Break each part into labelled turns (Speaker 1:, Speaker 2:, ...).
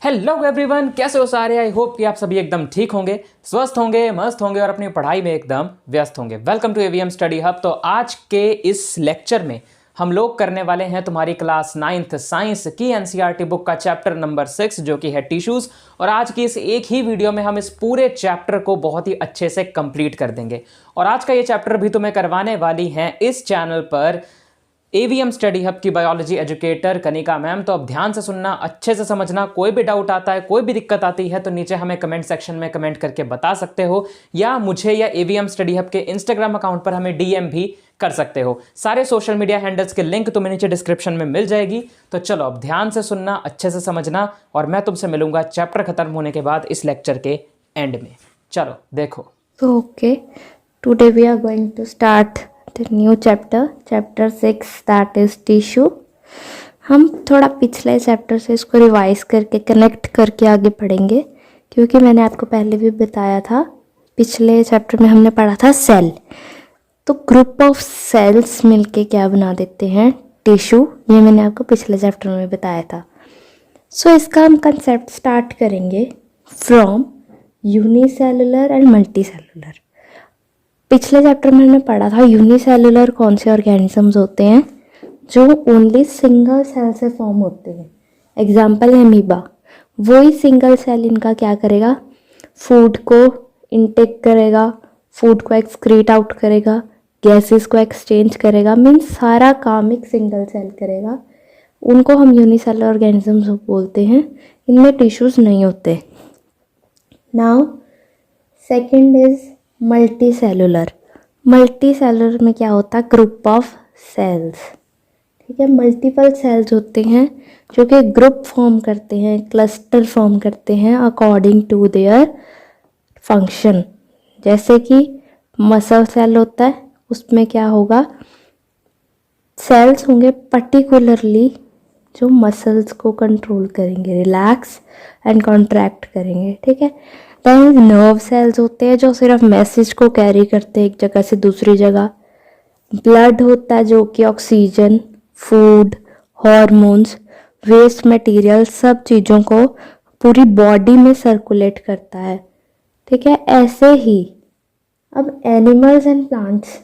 Speaker 1: Hello everyone, कैसे हो सारे। आई होप कि आप सभी एकदम ठीक होंगे, स्वस्थ होंगे, मस्त होंगे और अपनी पढ़ाई में एकदम व्यस्त होंगे। Welcome to AVM study hub. तो आज के इस लेक्चर में हम लोग करने वाले हैं तुम्हारी क्लास 9th साइंस की एनसीईआरटी बुक का चैप्टर नंबर 6 जो कि है टिश्यूज। और आज की इस एक ही वीडियो में हम इस पूरे चैप्टर को बहुत ही अच्छे से कंप्लीट कर देंगे। और आज का ये चैप्टर भी तुम्हें करवाने वाली हैं इस चैनल पर एवीएम स्टडी हब की बायोलॉजी एजुकेटर कनिका मैम। तो अब ध्यान से सुनना, अच्छे से समझना। कोई भी डाउट आता है, कोई भी दिक्कत आती है तो नीचे हमें कमेंट सेक्शन में कमेंट करके बता सकते हो, या मुझे या एवीएम स्टडी हब के इंस्टाग्राम अकाउंट पर हमें डीएम भी कर सकते हो। सारे सोशल मीडिया हैंडल्स के लिंक तुम्हें नीचे डिस्क्रिप्शन में मिल जाएगी। तो चलो अब ध्यान से सुनना, अच्छे से समझना, और मैं तुमसे मिलूंगा चैप्टर खत्म होने के बाद इस लेक्चर के एंड में। चलो देखो।
Speaker 2: Okay, today we are going to start the new chapter, chapter 6, that is tissue. हम थोड़ा पिछले चैप्टर से इसको रिवाइज करके कनेक्ट करके आगे पढ़ेंगे, क्योंकि मैंने आपको पहले भी बताया था, पिछले चैप्टर में हमने पढ़ा था सेल। तो ग्रुप ऑफ सेल्स मिलके क्या बना देते हैं, टिश्यू। ये मैंने आपको पिछले चैप्टर में बताया था। सो इसका हम कंसेप्ट स्टार्ट करेंगे फ्रॉम यूनिसेलुलर एंड मल्टीसेलुलर। पिछले चैप्टर में हमने पढ़ा था यूनिसेलुलर कौन से ऑर्गेनिजम्स होते हैं जो ओनली सिंगल सेल से फॉर्म होते हैं। एग्जाम्पल है अमीबा। वही सिंगल सेल इनका क्या करेगा, फूड को इनटेक करेगा, फूड को एक्सक्रीट आउट करेगा, गैसेस को एक्सचेंज करेगा, मीन्स सारा काम एक सिंगल सेल करेगा। उनको हम यूनिसेलुलर ऑर्गेनिजम्स बोलते हैं। इनमें टिश्यूज नहीं होते। Now second is multicellular. Multicellular में क्या होता है, ग्रुप ऑफ सेल्स। ठीक है, मल्टीपल सेल्स होते हैं जो कि ग्रुप फॉर्म करते हैं, क्लस्टर फॉर्म करते हैं अकॉर्डिंग टू देयर फंक्शन। जैसे कि मसल सेल होता है, उसमें क्या होगा, सेल्स होंगे पर्टिकुलरली जो मसल्स को कंट्रोल करेंगे, रिलैक्स एंड कॉन्ट्रैक्ट करेंगे। ठीक है, देन नर्व सेल्स होते हैं जो सिर्फ मैसेज को कैरी करते हैं एक जगह से दूसरी जगह। ब्लड होता है जो कि oxygen, food, hormones, waste material, सब चीज़ों को पूरी बॉडी में सर्कुलेट करता है। ठीक है, ऐसे ही अब animals and plants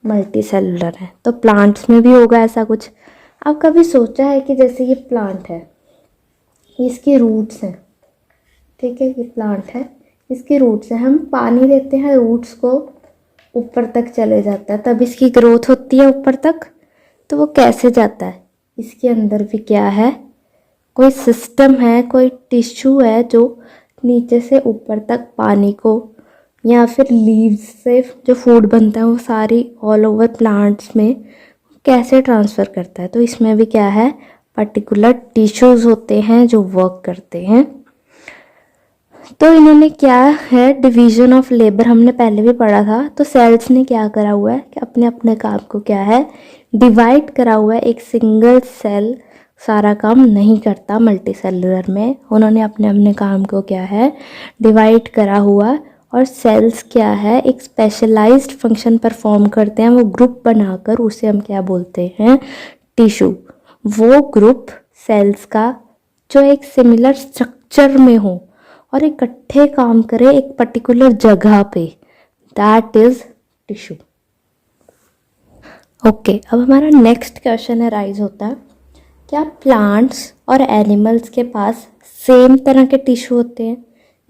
Speaker 2: multi cellular है, तो प्लांट्स में भी होगा ऐसा कुछ। अब कभी सोचा है कि जैसे ये प्लांट है, इसकी रूट्स हैं। ठीक है, ये प्लांट है, इसकी रूट्स हैं, हम पानी देते हैं, रूट्स को ऊपर तक चले जाता है, तब इसकी ग्रोथ होती है ऊपर तक। तो वो कैसे जाता है, इसके अंदर भी क्या है, कोई सिस्टम है, कोई टिश्यू है जो नीचे से ऊपर तक पानी को, या फिर लीव्स से जो फूड बनता है वो सारी ऑल ओवर प्लांट्स में कैसे ट्रांसफ़र करता है। तो इसमें भी क्या है, पर्टिकुलर टिश्यूज़ होते हैं जो वर्क करते हैं। तो इन्होंने क्या है, डिवीजन ऑफ लेबर हमने पहले भी पढ़ा था। तो सेल्स ने क्या करा हुआ है कि अपने अपने काम को क्या है, डिवाइड करा हुआ है। एक सिंगल सेल सारा काम नहीं करता मल्टी सेलुलर में, उन्होंने अपने अपने काम को क्या है, डिवाइड करा हुआ। और सेल्स क्या है, एक स्पेशलाइज्ड फंक्शन परफॉर्म करते हैं, वो ग्रुप बनाकर, उसे हम क्या बोलते हैं, टिश्यू। वो ग्रुप सेल्स का जो एक सिमिलर स्ट्रक्चर में हो और इकट्ठे काम करे एक पर्टिकुलर जगह पे, दैट इज टिश्यू। ओके, अब हमारा नेक्स्ट क्वेश्चन अराइज होता है, क्या प्लांट्स और एनिमल्स के पास सेम तरह के टिश्यू होते हैं?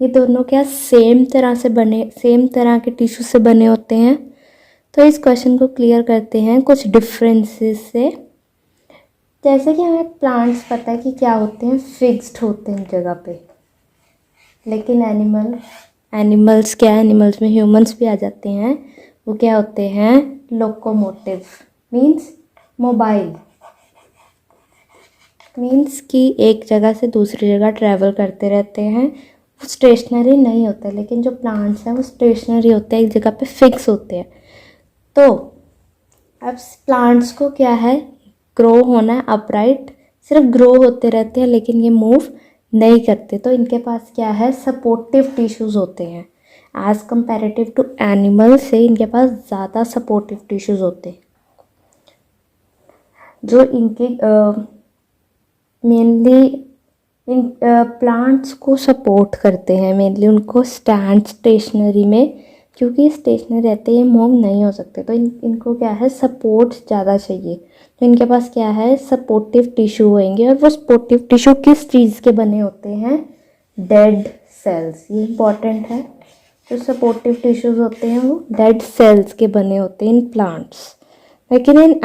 Speaker 2: ये दोनों क्या सेम तरह के टिश्यू से बने होते हैं? तो इस क्वेश्चन को क्लियर करते हैं कुछ डिफरेंसेस से। जैसे कि हमें प्लांट्स पता है कि क्या होते हैं, फिक्स्ड होते हैं जगह पे, लेकिन एनिमल्स क्या है, एनिमल्स में ह्यूमंस भी आ जाते हैं, वो क्या होते हैं, लोकोमोटिव, मीन्स मोबाइल, मीन्स कि एक जगह से दूसरी जगह ट्रैवल करते रहते हैं। वो स्टेशनरी नहीं होते, लेकिन जो प्लांट्स हैं वो स्टेशनरी होते हैं, एक जगह पे फिक्स होते हैं। तो अब प्लांट्स को क्या है, ग्रो होना है अपराइट, सिर्फ ग्रो होते रहते हैं, लेकिन ये मूव नहीं करते। तो इनके पास क्या है, सपोर्टिव टिश्यूज़ होते हैं। एज़ कंपेरेटिव टू एनिमल से इनके पास ज़्यादा सपोर्टिव टिश्यूज़ होते हैं, जो इनके मेनली इन प्लांट्स को सपोर्ट करते हैं मेनली, उनको स्टैंड स्टेशनरी में, क्योंकि स्टेशनरी रहते हैं मूव नहीं हो सकते, तो इनको क्या है सपोर्ट ज़्यादा चाहिए। तो इनके पास क्या है सपोर्टिव टिश्यू होंगे, और वो सपोर्टिव टिश्यू किस चीज़ के बने होते हैं, डेड सेल्स। ये इंपॉर्टेंट है, जो सपोर्टिव टिश्यूज होते हैं वो डेड सेल्स के बने होते हैं इन प्लांट्स। लेकिन इन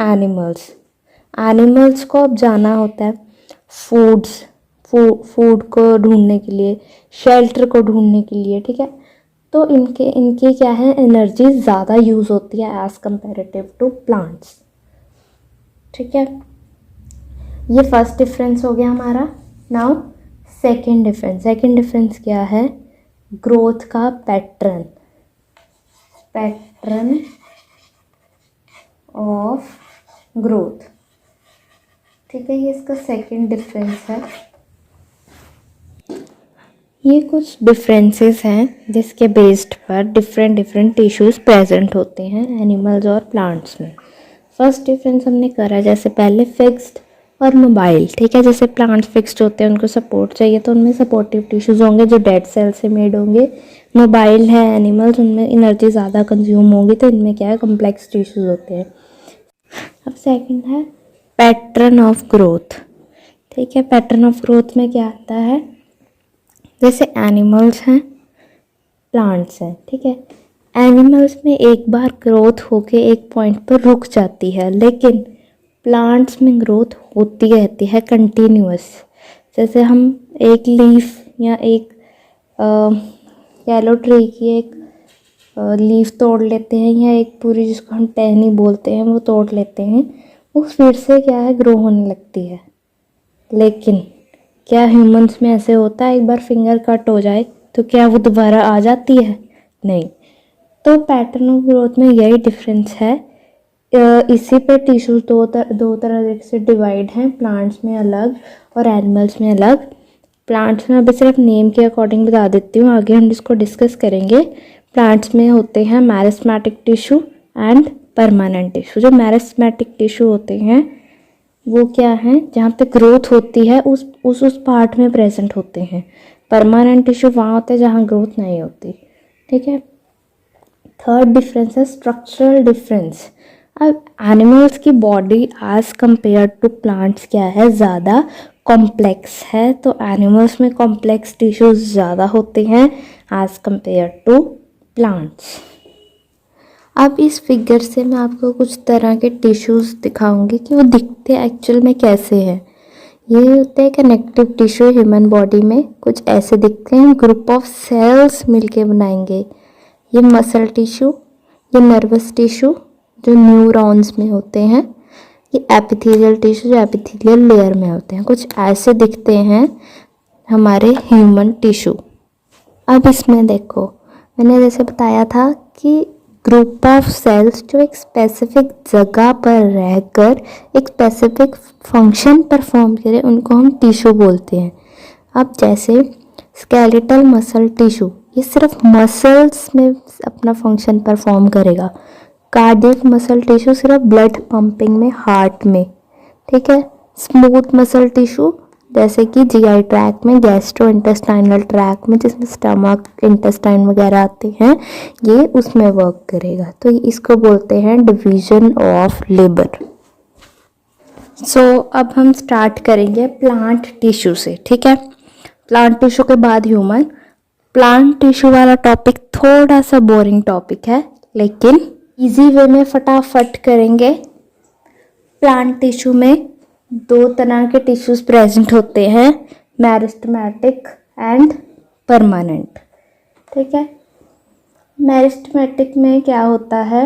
Speaker 2: एनिमल्स को अब जाना होता है फूड को ढूंढने के लिए, शेल्टर को ढूंढने के लिए, ठीक है। तो इनके क्या है एनर्जी ज़्यादा यूज़ होती है एज़ कंपेरेटिव टू प्लांट्स, ठीक है। ये फर्स्ट डिफरेंस हो गया हमारा। नाउ सेकंड डिफरेंस क्या है, ग्रोथ का पैटर्न ऑफ ग्रोथ, ठीक है। ये इसका सेकंड डिफरेंस है। ये कुछ डिफरेंसेस हैं जिसके बेस्ड पर डिफरेंट टिश्यूज़ प्रेजेंट होते हैं एनिमल्स और प्लांट्स में। फर्स्ट डिफरेंस हमने करा जैसे पहले फिक्स्ड और मोबाइल, ठीक है। जैसे प्लांट्स फिक्स्ड होते हैं, उनको सपोर्ट चाहिए तो उनमें सपोर्टिव टिश्यूज़ होंगे जो डेड सेल से मेड होंगे। मोबाइल है एनिमल्स, उनमें एनर्जी ज़्यादा कंज्यूम होगी, तो इनमें क्या है कॉम्प्लेक्स टिश्यूज़ होते हैं। अब सेकंड है पैटर्न ऑफ ग्रोथ, ठीक है। पैटर्न ऑफ ग्रोथ में क्या आता है, जैसे एनिमल्स हैं प्लांट्स हैं, ठीक है। एनिमल्स में एक बार ग्रोथ होके एक पॉइंट पर रुक जाती है, लेकिन प्लांट्स में ग्रोथ होती रहती है कंटिन्यूअस। जैसे हम एक लीफ या एक येलो ट्री की एक लीफ तोड़ लेते हैं, या एक पूरी जिसको हम टहनी बोलते हैं वो तोड़ लेते हैं, वो फिर से क्या है ग्रो होने लगती है। लेकिन क्या ह्यूमंस में ऐसे होता है एक बार फिंगर कट हो जाए तो क्या वो दोबारा आ जाती है, नहीं। तो पैटर्न ऑफ ग्रोथ में यही डिफरेंस है। इसी पे टिश्यूज दो तरह से डिवाइड हैं, प्लांट्स में अलग और एनिमल्स में अलग। प्लांट्स में अभी सिर्फ नेम के अकॉर्डिंग बता देती हूँ, आगे हम इसको डिस्कस करेंगे। प्लांट्स में होते हैं meristematic tissue and permanent tissue. जो मेरिस्टेमेटिक टिश्यू होते हैं वो क्या है, जहाँ पे ग्रोथ होती है उस पार्ट में प्रेजेंट होते हैं। परमानेंट टिश्यू वहाँ होते हैं जहाँ ग्रोथ नहीं होती, ठीक है। थर्ड डिफरेंस है स्ट्रक्चरल डिफरेंस। अब एनिमल्स की body as compare to plants क्या है, ज़्यादा कॉम्प्लेक्स है। तो एनिमल्स में कॉम्प्लेक्स टिश्यूज ज़्यादा होते हैं एज कंपेयर टू प्लांट्स। अब इस फिगर से मैं आपको कुछ तरह के टिश्यूज़ दिखाऊंगी कि वो दिखते एक्चुअल में कैसे हैं। ये होते हैं कनेक्टिव टिश्यू, ह्यूमन बॉडी में कुछ ऐसे दिखते हैं, ग्रुप ऑफ सेल्स मिलके बनाएंगे। ये मसल टिश्यू, ये नर्वस टिश्यू जो न्यूरॉन्स में होते हैं, ये एपिथेलियल टिश्यू जो एपिथेलियल लेयर में होते हैं। कुछ ऐसे दिखते हैं हमारे ह्यूमन टिश्यू। अब इसमें देखो, मैंने जैसे बताया था कि ग्रुप ऑफ सेल्स जो एक स्पेसिफिक जगह पर रहकर एक स्पेसिफिक फंक्शन परफॉर्म करे, उनको हम टिश्यू बोलते हैं। अब जैसे स्केलेटल मसल टिश्यू, ये सिर्फ मसल्स में अपना फंक्शन परफॉर्म करेगा। कार्डियक मसल टिश्यू सिर्फ ब्लड पंपिंग में, हार्ट में, ठीक है। स्मूथ मसल टिश्यू जैसे कि जीआई ट्रैक में, गैस्ट्रो इंटेस्टाइनल ट्रैक में जिसमें स्टमक इंटेस्टाइन वगैरह आते हैं, ये उसमें वर्क करेगा। तो इसको बोलते हैं डिवीजन ऑफ लेबर। सो अब हम स्टार्ट करेंगे प्लांट टिश्यू से, ठीक है। प्लांट टिश्यू के बाद ह्यूमन। प्लांट टिश्यू वाला टॉपिक थोड़ा सा बोरिंग टॉपिक है, लेकिन इजी वे में फटाफट करेंगे। प्लांट टिश्यू में दो तरह के टिश्यूज प्रेजेंट होते हैं, मेरिस्टेमेटिक एंड परमानेंट, ठीक है। मेरिस्टेमेटिक में क्या होता है,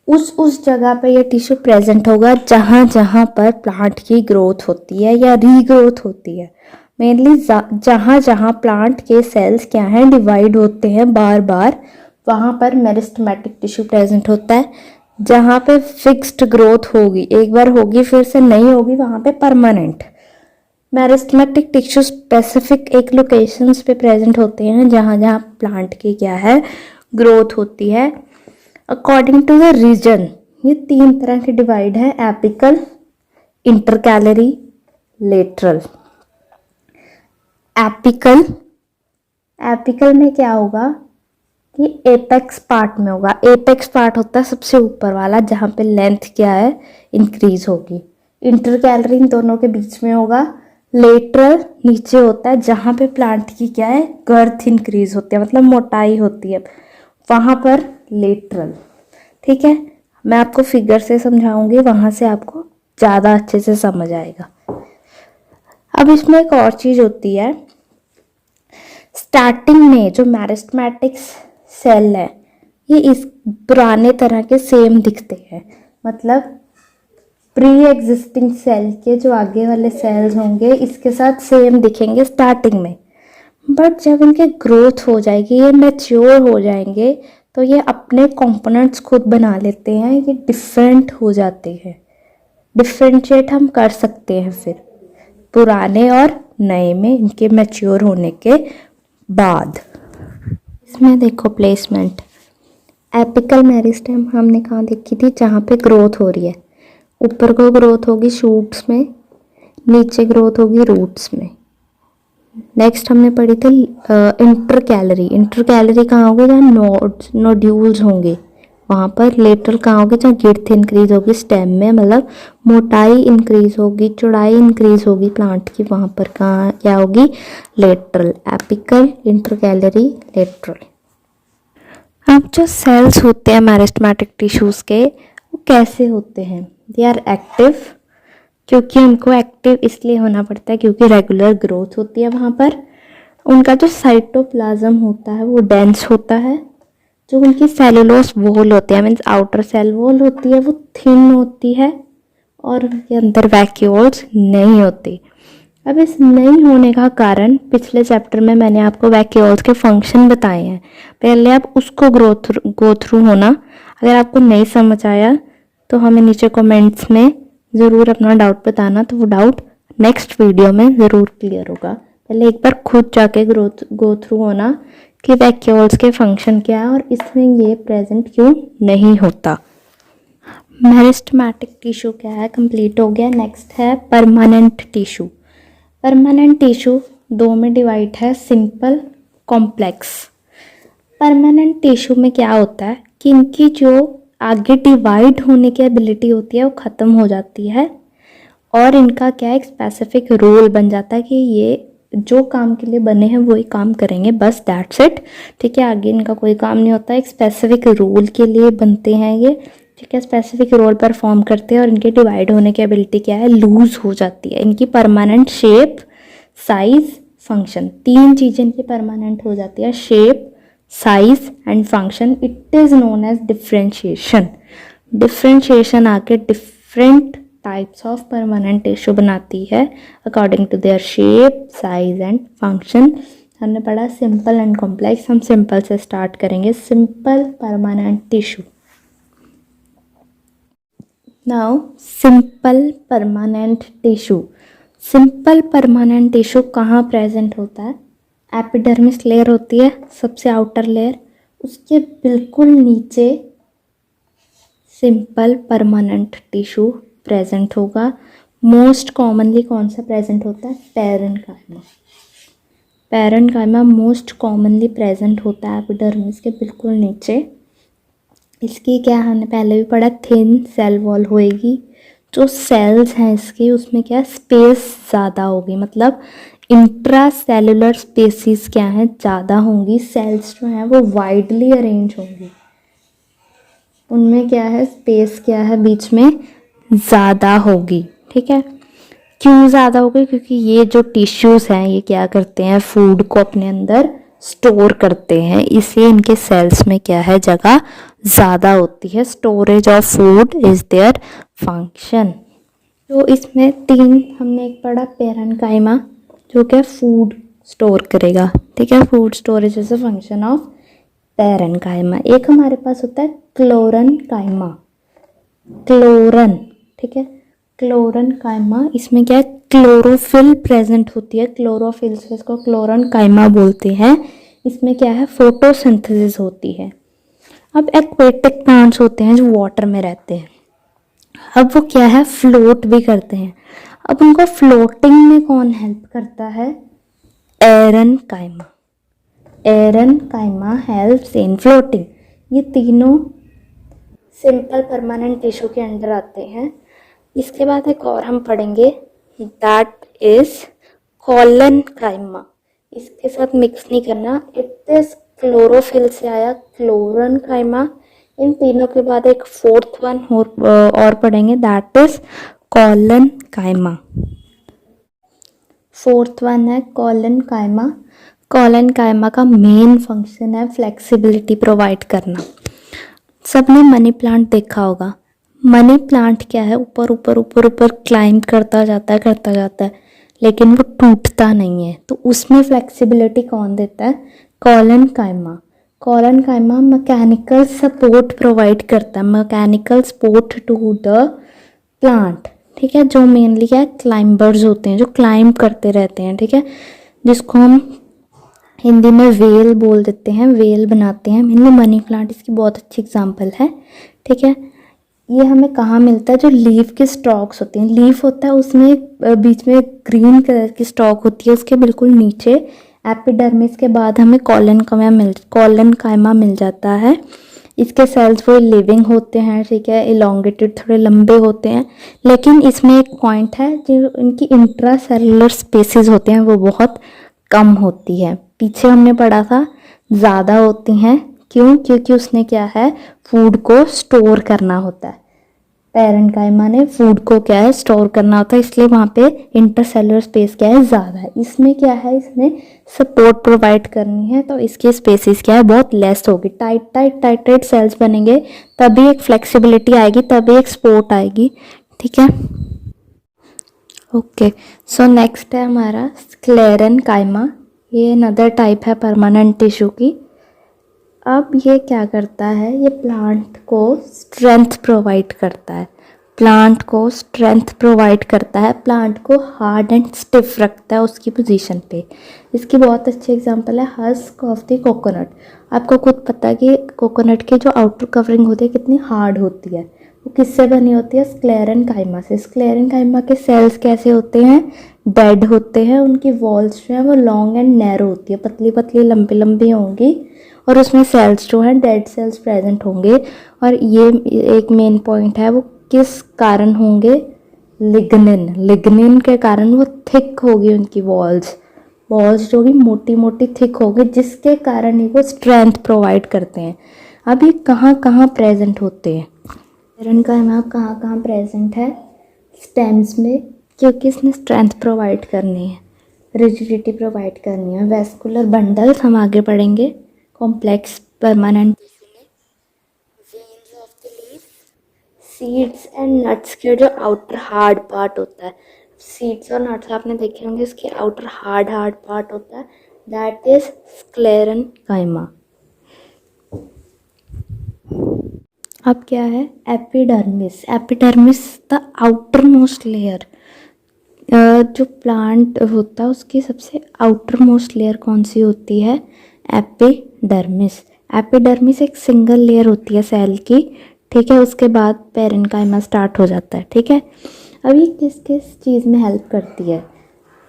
Speaker 2: उस जगह पे ये टिश्यू प्रेजेंट होगा जहाँ जहाँ पर प्लांट की ग्रोथ होती है या रीग्रोथ होती है। मेनली जहाँ जहाँ प्लांट के सेल्स क्या हैं डिवाइड होते हैं बार बार, वहाँ पर मेरिस्टेमेटिक टिश्यू प्रेजेंट होता है। जहाँ पे फिक्स्ड ग्रोथ होगी, एक बार होगी फिर से नहीं होगी, वहाँ पे परमानेंट। मेरिस्टेमेटिक टिश्यू स्पेसिफिक एक लोकेशंस पे प्रेजेंट होते हैं जहाँ जहाँ प्लांट की क्या है ग्रोथ होती है। अकॉर्डिंग टू द रीजन ये तीन तरह के डिवाइड है, apical, intercalary, lateral. Apical. Apical में क्या होगा कि एपेक्स पार्ट में होगा। एपेक्स पार्ट होता है सबसे ऊपर वाला, जहाँ पे लेंथ क्या है इंक्रीज होगी। इंटरकैलरी इन दोनों के बीच में होगा। लेटरल नीचे होता है जहाँ पे प्लांट की क्या है गर्थ इंक्रीज होती है, मतलब मोटाई होती है, वहाँ पर लेटरल। ठीक है, मैं आपको फिगर से समझाऊंगी, वहाँ से आपको ज़्यादा अच्छे से समझ आएगा। अब इसमें एक और चीज़ होती है, स्टार्टिंग में जो मेरिस्टेमेटिक सेल है ये इस पुराने तरह के सेम दिखते हैं, मतलब प्री एग्जिस्टिंग सेल के जो आगे वाले सेल्स होंगे इसके साथ सेम दिखेंगे स्टार्टिंग में, बट जब इनके ग्रोथ हो जाएगी, ये मैच्योर हो जाएंगे, तो ये अपने कंपोनेंट्स खुद बना लेते हैं, ये डिफरेंट हो जाते हैं। डिफ्रेंशिएट हम कर सकते हैं फिर पुराने और नए में इनके मैच्योर होने के बाद। इसमें देखो प्लेसमेंट, एपिकल मेरिस्टेम हमने कहाँ देखी थी, जहाँ पे ग्रोथ हो रही है। ऊपर को ग्रोथ होगी शूट्स में, नीचे ग्रोथ होगी रूट्स में। नेक्स्ट हमने पढ़ी थी इंटर कैलरी। इंटर कैलरी कहाँ होगी, जहाँ नोड्स नोड्यूल्स होंगे वहाँ पर। लेटरल कहाँ होगी, जहाँ गिर्थ इंक्रीज होगी स्टेम में, मतलब मोटाई इंक्रीज होगी, चौड़ाई इंक्रीज होगी प्लांट की, वहाँ पर कहाँ क्या होगी, lateral. Apical, inter calorie, lateral. अब जो सेल्स होते हैं मेरिस्टेमेटिक टिश्यूज़ के, वो कैसे होते हैं, दे आर एक्टिव, क्योंकि उनको एक्टिव इसलिए होना पड़ता है क्योंकि रेगुलर ग्रोथ होती है वहाँ पर। उनका जो साइटोप्लाज्म होता है वो डेंस होता है। जो उनकी सेलुलोज वॉल होती है, मीन्स आउटर सेल वॉल होती है, वो थिन होती है और उनके अंदर वैक्यूल्स नहीं होती। अब इस नहीं होने का कारण पिछले चैप्टर में मैंने आपको वैक्यूल्स के फंक्शन बताए हैं, पहले आप उसको गो थ्रू होना। अगर आपको नहीं समझ आया तो हमें नीचे कमेंट्स में ज़रूर अपना डाउट बताना, तो वो डाउट नेक्स्ट वीडियो में ज़रूर क्लियर होगा। पहले एक बार खुद जाके गो थ्रू होना कि वैक्यूल्स के फंक्शन क्या है और इसमें ये प्रेजेंट क्यों नहीं होता। मेरिस्टेमेटिक टिश्यू क्या है, कंप्लीट हो गया। नेक्स्ट है परमानेंट टिश्यू। परमानेंट टिश्यू दो में डिवाइड है, सिंपल, कॉम्प्लेक्स। परमानेंट टिश्यू में क्या होता है कि इनकी जो आगे डिवाइड होने की एबिलिटी होती है वो ख़त्म हो जाती है और इनका क्या एक स्पेसिफिक रोल बन जाता है कि ये जो काम के लिए बने हैं वही काम करेंगे, बस दैट्स इट। ठीक है, आगे इनका कोई काम नहीं होता, एक स्पेसिफिक रोल के लिए बनते हैं ये। ठीक है, स्पेसिफिक रोल परफॉर्म करते हैं और इनके डिवाइड होने की एबिलिटी क्या है, लूज हो जाती है। इनकी परमानेंट शेप, साइज, फंक्शन, तीन चीज़ें इनकी परमानेंट हो जाती है, shape, size and function. It is known as differentiation. Differentiation आके different types of permanent tissue बनाती है according to their shape, size and function. हमने पढ़ा सिंपल एंड कॉम्प्लेक्स, हम सिंपल से स्टार्ट करेंगे। Simple permanent tissue. Now simple permanent tissue. Simple permanent tissue कहाँ present होता है, एपिडर्मिस लेयर होती है सबसे आउटर लेयर, उसके बिल्कुल नीचे सिंपल परमानेंट टिश्यू प्रेजेंट होगा। मोस्ट कॉमनली कौन सा प्रेजेंट होता है, parenchyma. Parenchyma most commonly present होता है एपिडर्मिस के बिल्कुल नीचे। इसकी क्या हमने पहले भी पढ़ा, थिन सेल वॉल होएगी। जो सेल्स हैं इसकी उसमें क्या स्पेस ज़्यादा होगी, मतलब इंट्रा सेलुलर स्पेसिस क्या है ज़्यादा होंगी। सेल्स जो हैं वो वाइडली अरेंज होंगी, उनमें क्या है स्पेस क्या है बीच में ज़्यादा होगी। ठीक है, क्यों ज़्यादा होगी, क्योंकि ये जो टिश्यूज़ हैं ये क्या करते हैं, फूड को अपने अंदर स्टोर करते हैं, इसलिए इनके सेल्स में क्या है जगह ज़्यादा होती है। Storage of food is their function. तो इसमें तीन हमने एक पढ़ा, पैरेन्काइमा जो क्या फूड स्टोर करेगा। ठीक है, food storage is a function of parenchyma. एक हमारे पास होता है क्लोरेन्काइमा। क्लोरन, ठीक है, क्लोरेन्काइमा, इसमें क्या है क्लोरोफिल प्रेजेंट होती है। क्लोरोफिल से इसको क्लोरेन्काइमा बोलते हैं। इसमें क्या है फोटोसिंथेसिस होती है। अब एक्वेटिक प्लांट्स होते हैं जो वाटर में रहते हैं, अब वो क्या है फ्लोट भी करते हैं। अब उनको फ्लोटिंग में कौन हेल्प करता है, एरन काइमा, एरन काइमा हेल्प्स इन फ्लोटिंग। ये तीनों सिंपल परमानेंट टिश्यू के अंडर आते हैं। इसके बाद एक और हम पढ़ेंगे, दैट इज कॉलन काइमा। इसके साथ मिक्स नहीं करना, इट इज क्लोरोफिल से आया क्लोरन काइमा। इन तीनों के बाद एक फोर्थ वन और पढ़ेंगे, that is collenchyma. Fourth one है कॉलन काइमा। कॉलन काइमा का मेन फंक्शन है फ्लेक्सिबिलिटी प्रोवाइड करना। सबने मनी प्लांट देखा होगा। मनी प्लांट क्या है, ऊपर ऊपर ऊपर ऊपर क्लाइंब करता जाता है, लेकिन वो टूटता नहीं है। तो उसमें फ्लेक्सिबिलिटी कौन देता है, collenchyma. Collenchyma mechanical support provide करता है, mechanical support to the plant. ठीक है, जो मेनली क्या है, क्लाइंबर्स होते हैं, जो क्लाइंब करते रहते हैं। ठीक है, जिसको हम हिंदी में वेल बोल देते हैं, वेल बनाते हैं। मेनली मनी प्लांट इसकी बहुत अच्छी एग्जांपल है। ठीक है, ये हमें कहाँ मिलता है, जो लीफ के स्टॉक्स होते हैं, लीफ होता है उसमें बीच में ग्रीन कलर की स्टॉक होती है, उसके बिल्कुल नीचे एपिडर्मिस के बाद हमें कॉलन काइमा मिल जाता है। इसके सेल्स वो लिविंग होते हैं। ठीक है, इलोंगेटेड, थोड़े लंबे होते हैं, लेकिन इसमें एक पॉइंट है, जो इनकी इंट्रा सेलुलर स्पेसिस होते हैं वो बहुत कम होती है। पीछे हमने पढ़ा था ज़्यादा होती हैं, क्यों, क्योंकि उसने क्या है, फूड को स्टोर करना होता है। पैरेन्काइमा ने फूड को क्या है, स्टोर करना होता है, इसलिए वहाँ पे इंटरसेलुलर स्पेस क्या है, ज़्यादा है। इसमें क्या है, इसने सपोर्ट प्रोवाइड करनी है, तो इसकी स्पेसिस क्या है, बहुत लेस होगी। टाइट सेल्स बनेंगे, तभी एक फ्लेक्सिबिलिटी आएगी, तभी एक सपोर्ट आएगी। ठीक है, ओके। सो नेक्स्ट है हमारा स्क्लेरन काइमा। ये अनदर टाइप है परमानेंट टिश्यू की। अब ये क्या करता है, ये प्लांट को स्ट्रेंथ प्रोवाइड करता है, प्लांट को स्ट्रेंथ प्रोवाइड करता है, प्लांट को हार्ड एंड स्टिफ रखता है उसकी पोजीशन पे। इसकी बहुत अच्छी एग्जांपल है हस्क ऑफ द कोकोनट। आपको खुद पता है कि कोकोनट की जो आउटर कवरिंग होती है कितनी हार्ड होती है। वो किससे बनी होती है, स्क्लेरन काइमा से। स्क्लेरन काइमा के सेल्स कैसे होते हैं, डेड होते हैं। उनकी वॉल्स जो है वो लॉन्ग एंड नैरो होती है, पतली पतली लंबी लंबी होंगी, और उसमें सेल्स जो हैं डेड सेल्स प्रेजेंट होंगे। और ये एक मेन पॉइंट है, वो किस कारण होंगे, लिग्निन के कारण वो थिक होगी उनकी वॉल्स जो भी मोटी मोटी थिक होगी, जिसके कारण ही वो स्ट्रेंथ प्रोवाइड करते हैं। अब ये कहाँ कहाँ प्रेजेंट होते हैं, पैरेन्काइमा कहाँ कहाँ प्रेजेंट है, स्टेम्स में, क्योंकि इसने स्ट्रेंथ प्रोवाइड करनी है, रिजिडिटी प्रोवाइड करनी है। वेस्कुलर बंडल्स हम आगे पढ़ेंगे। कॉम्प्लेक्स परमानेंट टिश्यू में veins of the leaf, seeds and nuts के जो आउटर हार्ड पार्ट होता है, सीड्स और नट्स आपने देखे होंगे, इसके आउटर हार्ड पार्ट होता है, दैट इज स्क्लेरन काइमा। अब क्या है, epidermis. Epidermis the outer most layer. जो प्लांट होता है उसकी सबसे आउटर मोस्ट लेयर कौन सी होती है, एपिडर्मिस। एपिडर्मिस एक सिंगल लेयर होती है सेल की। ठीक है, उसके बाद पैरेन्काइमा स्टार्ट हो जाता है। ठीक है, अब ये किस किस चीज़ में हेल्प करती है,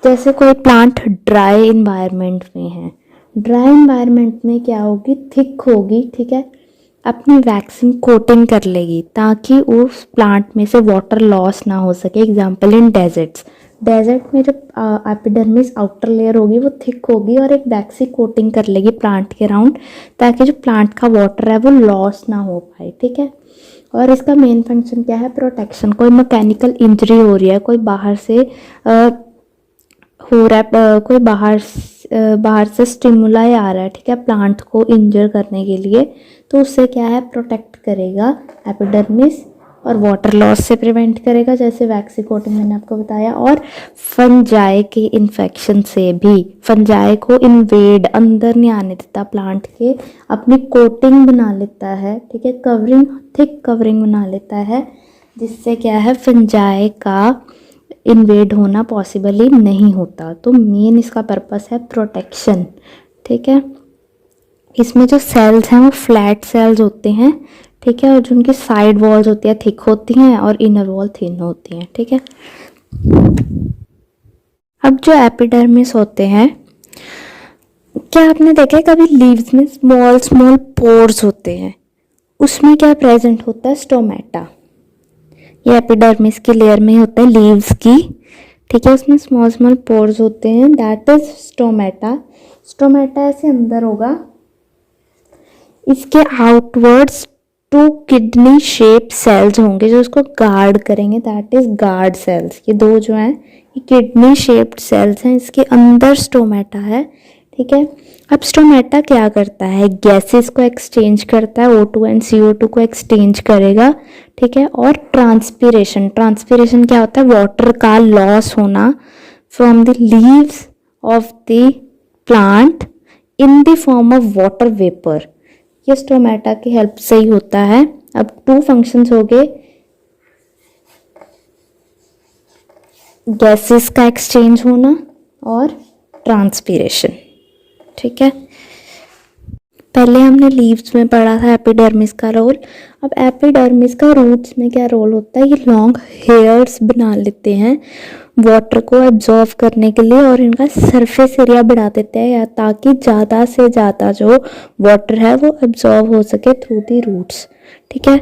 Speaker 2: जैसे कोई प्लांट ड्राई इन्वायरमेंट में है, ड्राई इन्वायरमेंट में क्या होगी, थिक होगी। ठीक है, अपनी वैक्सीन कोटिंग कर लेगी ताकि उस प्लांट में से वाटर लॉस ना हो सके। एग्जाम्पल इन डेजर्ट में जो एपिडर्मिस आउटर लेयर होगी वो थिक होगी और एक वैक्सी कोटिंग कर लेगी प्लांट के राउंड, ताकि जो प्लांट का वाटर है वो लॉस ना हो पाए। ठीक है, और इसका मेन फंक्शन क्या है, प्रोटेक्शन। कोई मैकेनिकल इंजरी हो रही है, कोई बाहर से हो रहा है, कोई बाहर से स्टिमुलाई आ रहा है, ठीक है, प्लांट को इंजर करने के लिए, तो उससे क्या है, प्रोटेक्ट करेगा एपिडर्मिस, और वाटर लॉस से प्रिवेंट करेगा, जैसे वैक्सी कोटिंग मैंने आपको बताया। और फंजाई के इन्फेक्शन से भी, फंजाई को इन्वेड अंदर नहीं आने देता प्लांट के, अपनी कोटिंग बना लेता है। ठीक है, कवरिंग, थिक कवरिंग बना लेता है, जिससे क्या है, फंजाई का इन्वेड होना पॉसिबल ही नहीं होता। तो मेन इसका पर्पस है प्रोटेक्शन। ठीक है, इसमें जो सेल्स हैं वो फ्लैट सेल्स होते हैं। ठीक है, और जो उनकी साइड वॉल्स होती है थिक होती हैं और इनर वॉल थिन होती हैं। ठीक है, अब जो एपिडर्मिस होते हैं क्या आपने देखा है कभी लीव्स में स्मॉल स्मॉल पोर्स होते हैं, उसमें क्या प्रेजेंट होता है? स्टोमेटा। ये एपिडर्मिस की लेयर में ही होता है लीव्स की, ठीक है। उसमें स्मॉल स्मॉल पोर्स होते हैं, दैट इज स्टोमेटा। स्टोमेटा ऐसे अंदर होगा, इसके आउटवर्ड्स 2 किडनी शेप सेल्स होंगे जो इसको गार्ड करेंगे, दैट इज गार्ड सेल्स। ये 2 जो हैं ये किडनी शेप्ड सेल्स हैं, इसके अंदर स्टोमेटा है, ठीक है। अब स्टोमेटा क्या करता है? गैसेस को एक्सचेंज करता है, O2 एंड CO2 को एक्सचेंज करेगा, ठीक है। और ट्रांसपीरेशन, ट्रांसपीरेशन क्या होता है? वाटर का लॉस होना from the leaves of the plant in the form of water vapour, ये स्टोमेटा की हेल्प से ही होता है। अब 2 फंक्शंस हो गए, गैसेस का एक्सचेंज होना और ट्रांसपीरेशन, ठीक है। पहले हमने लीव्स में पढ़ा था एपिडर्मिस का रोल। अब एपिडर्मिस का रूट्स में क्या रोल होता है? ये लॉन्ग हेयर्स बना लेते हैं वाटर को एब्जॉर्व करने के लिए और इनका सरफेस एरिया बढ़ा देते हैं, या ताकि ज़्यादा से ज़्यादा जो वाटर है वो एब्जॉर्व हो सके थ्रू दी रूट्स, ठीक है।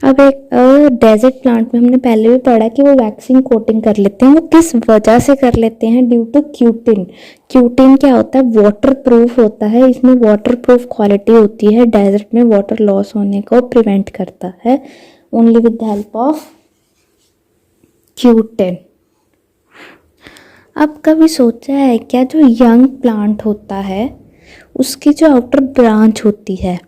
Speaker 2: अब एक डेजर्ट प्लांट में हमने पहले भी पढ़ा कि वो वैक्सिंग कोटिंग कर लेते हैं। वो किस वजह से कर लेते हैं? Due to cutin. क्यूटिन क्या होता है? वाटर प्रूफ होता है, इसमें वाटर प्रूफ क्वालिटी होती है, डेजर्ट में वाटर लॉस होने को प्रिवेंट करता है only with the help of cutin. अब कभी सोचा है क्या, जो यंग प्लांट होता है उसकी जो आउटर ब्रांच होती है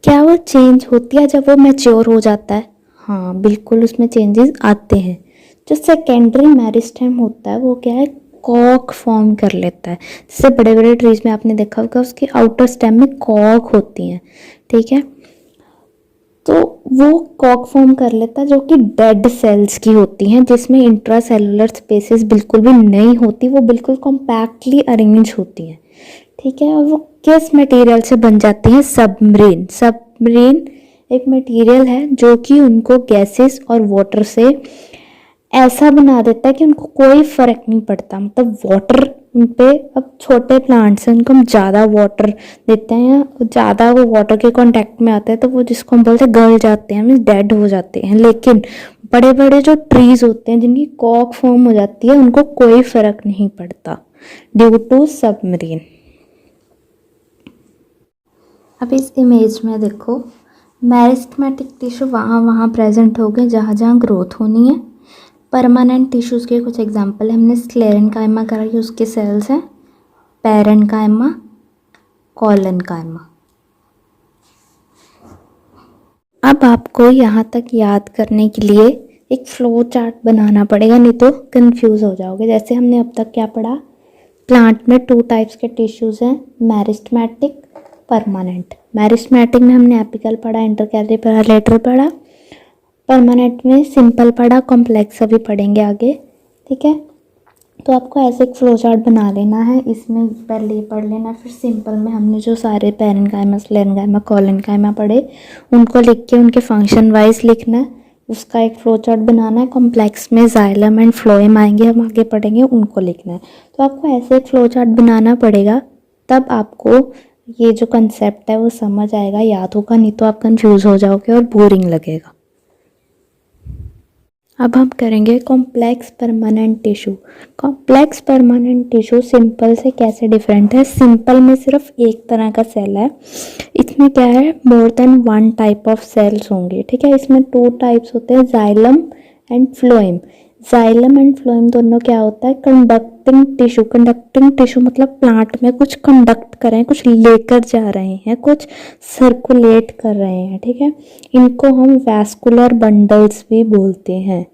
Speaker 2: क्या वो चेंज होती है जब वो मैच्योर हो जाता है? हाँ बिल्कुल, उसमें चेंजेस आते हैं। जो सेकेंडरी मेरिस्टेम होता है वो क्या है? कॉक फॉर्म कर लेता है। जैसे बड़े बड़े ट्रीज में आपने देखा होगा उसकी आउटर स्टेम में कॉक होती हैं, ठीक है। तो वो कॉक फॉर्म कर लेता है जो कि डेड सेल्स की होती हैं, जिसमें इंट्रासेलुलर स्पेसेस बिल्कुल भी नहीं होती, वो बिल्कुल कॉम्पैक्टली अरेंज होती हैं, ठीक है। और वो किस मटेरियल से बन जाती हैं? सबमरीन। सबमरीन एक मटेरियल है जो कि उनको गैसेस और वाटर से ऐसा बना देता है कि उनको कोई फर्क नहीं पड़ता। मतलब वाटर उन पे, अब छोटे प्लांट्स हैं उनको हम ज़्यादा वाटर देते हैं या ज़्यादा वो वाटर के कांटेक्ट में आते हैं तो वो जिसको हम बोलते हैं गल जाते हैं, मीन्स डेड हो जाते हैं। लेकिन बड़े बड़े जो ट्रीज होते हैं जिनकी कॉक फॉर्म हो जाती है उनको कोई फर्क नहीं पड़ता ड्यू टू सबमरीन। अब इस इमेज में देखो, मेरिस्टेमेटिक टिश्यू वहाँ प्रेजेंट हो गए जहाँ जहाँ ग्रोथ होनी है। परमानेंट टिश्यूज़ के कुछ एग्जांपल हमने स्क्लेरेन्काइमा कराई, उसके सेल्स हैं पैरेन्काइमा, कोलेन्काइमा। अब आपको यहाँ तक याद करने के लिए एक फ्लो चार्ट बनाना पड़ेगा, नहीं तो कंफ्यूज हो जाओगे। जैसे हमने अब तक क्या पढ़ा, प्लांट में 2 टाइप्स के टिश्यूज़ हैं, मेरिस्टेमेटिक, परमानेंट। मेरिस्टेमेटिक में हमने एपिकल पढ़ा, इंटरकैलरी पढ़ा, लेटरल पढ़ा। परमानेंट में सिंपल पढ़ा, कॉम्प्लेक्स अभी पढ़ेंगे आगे, ठीक है। तो आपको ऐसे एक फ्लो चार्ट बना लेना है, इसमें पहले ये पढ़ लेना, फिर सिंपल में हमने जो सारे पैरेन्काइमा, स्क्लेरेन्काइमा, कोलेन्काइमा पढ़े उनको लिख के उनके फंक्शन वाइज लिखना है, उसका एक फ्लो चार्ट बनाना है। कॉम्प्लेक्स में जाइलम एंड फ्लोएम आएंगे, हम आगे पढ़ेंगे, उनको लिखना है। तो आपको ऐसे एक फ्लो चार्ट बनाना पड़ेगा, तब आपको ये जो कंसेप्ट है वो समझ आएगा, याद होगा, नहीं तो आप कंफ्यूज हो जाओगे और बोरिंग लगेगा। अब हम करेंगे complex permanent tissue. Complex permanent tissue simple से कैसे डिफरेंट है? सिंपल में सिर्फ एक तरह का सेल है, इसमें क्या है, more than 1 type of cells होंगे, ठीक है। इसमें 2 टाइप्स होते हैं, xylem and phloem. Xylem and phloem दोनों क्या होता है, कंडक्टिंग टिश्यू। कंडक्टिंग टिश्यू मतलब प्लांट में कुछ कंडक्ट कर रहे हैं, कुछ लेकर जा रहे हैं, कुछ सर्कुलेट कर रहे हैं, ठीक है। इनको हम वैस्कुलर बंडल्स भी बोलते हैं।